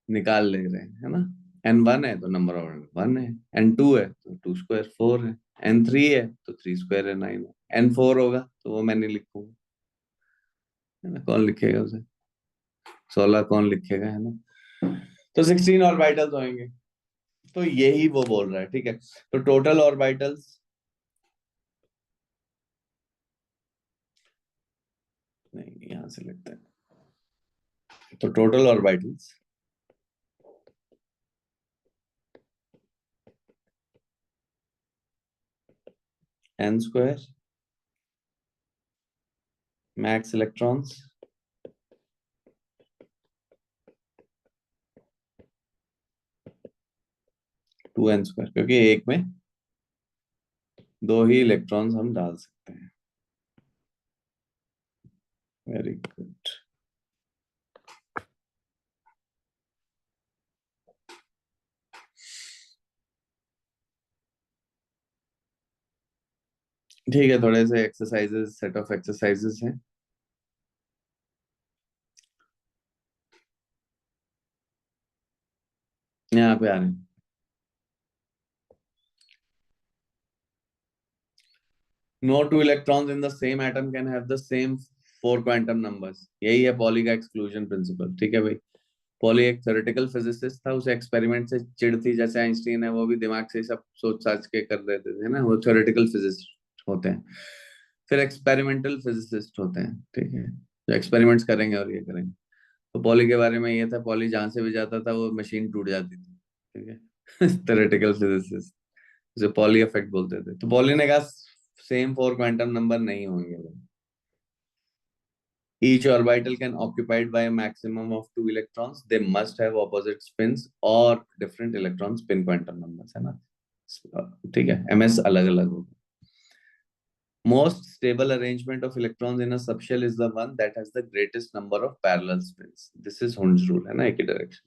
निकाल ले रहे हैं, है ना। n1 है तो नंबर ऑफ 1 है, n2 है तो 2 स्क्वायर 4 है, n3 है तो 3 स्क्वायर है 9 है, n4 होगा तो वो मैं नहीं लिखूंगा, है ना। कौन लिखेगा उसे, 16 कौन लिखेगा, है ना। तो 16 ऑर्बिटल्स होंगे, तो यही वो बोल रहा है, ठीक है। तो टोटल ऑर्बिटल्स, नहीं यहां से लिखते हैं, तो total orbitals n square max electrons 2n square, क्योंकि एक में 2 ही इलेक्ट्रॉन्स हम डाल सकते हैं। Very good. ठीक है, थोड़े से एक्सरसाइजेस, सेट ऑफ एक्सरसाइजेस हैं, यहाँ पे आ रहे हैं। No two electrons in the same atom can have the same 4 quantum numbers। यही है पॉली का एक्सक्लूजन प्रिंसिपल, ठीक है भाई। पॉली एक थ्योरेटिकल फिजिसिस्ट था, उसे एक्सपेरिमेंट से चिढ़ थी, जैसे आइंस्टीन है वो भी दिमाग से सब सोच साच के कर देते थे ना, वो थ्योरेटिकल फिजिसिस्ट होते हैं। फिर एक्सपेरिमेंटल फिजिसिस्ट होते हैं, ठीक है, जो एक्सपेरिमेंट्स करेंगे और ये करेंगे। तो पॉली के बारे में ये था, पॉली जहां से भी जाता था वो मशीन टूट जाती थी, ठीक है। थ्योरेटिकल फिजिसिस्ट, उसे पॉली इफेक्ट बोलते थे। तो पॉली ने कहा सेम 4 क्वांटम नंबर नहीं होंगे। Each orbital can occupied by a maximum of 2 electrons. They must have opposite spins or different electron spin quantum numbers, है ना? ठीक है, ms अलग अलग होगा। Most stable arrangement of electrons in a subshell is the one that has the greatest number of parallel spins. This is Hund's rule, है ना, एक ही direction.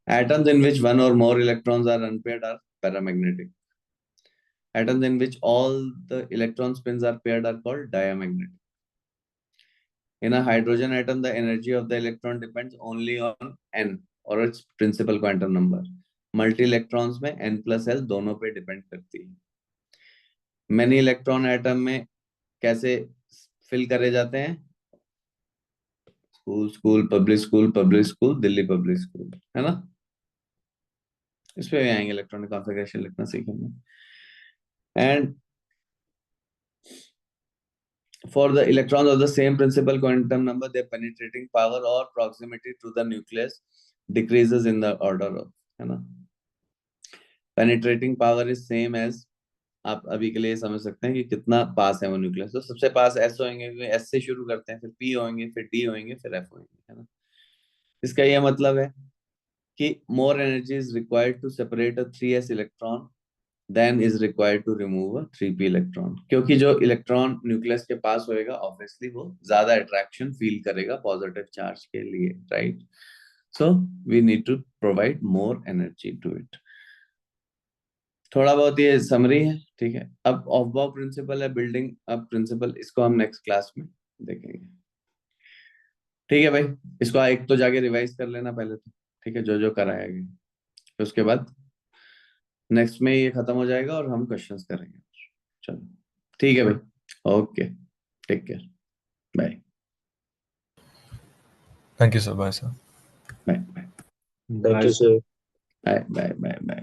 Atoms in which one or more electrons are unpaired are paramagnetic. Atoms in which all the electron spins are paired are called diamagnetic. In a hydrogen atom, the energy of the electron depends only on n or its principal quantum number. Multi electrons में n plus l दोनों पे depend करती है। Many electron atom में कैसे fill करे जाते हैं? School school public school public school Delhi public school, है ना? इस पे भी आएंगे, इलेक्ट्रॉनिक कॉन्फ़िगरेशन लिखना सीखेंगे। And for the electrons of the same principal quantum number, their penetrating power or proximity to the nucleus decreases in the order of, है ना? Penetrating power is same as, आप अभी के लिए समझ सकते हैं कि कितना पास है वो न्यूक्लियस। तो सबसे पास एस होंगे, एस से शुरू करते हैं, फिर पी होंगे, फिर डी होंगे, फिर एफ होंगे, है ना? इसका यह मतलब है कि more energy is required to separate a 3s electron then is required to remove a 3p electron, क्योंकि जो इलेक्ट्रॉन न्यूक्लियस के पास होएगा ऑब्वियसली वो ज्यादा अट्रैक्शन फील करेगा पॉजिटिव चार्ज के लिए, right? So we need to provide more energy to it. थोड़ा बहुत ये समरी है, ठीक है। अब ऑफ बाउ प्रिंसिपल है, बिल्डिंग अप प्रिंसिपल, इसको हम नेक्स्ट क्लास में देखेंगे, ठीक है भाई। इसको एक तो जाके रिवाइज कर लेना पहले तो, ठीक है, जो जो कराया गया, फिर उसके बाद नेक्स्ट में ये खत्म हो जाएगा और हम क्वेश्चंस करेंगे। चलो ठीक है भाई, okay, take care, bye thank you sir, bye sir. Bye thank you sir. Bye bye bye bye.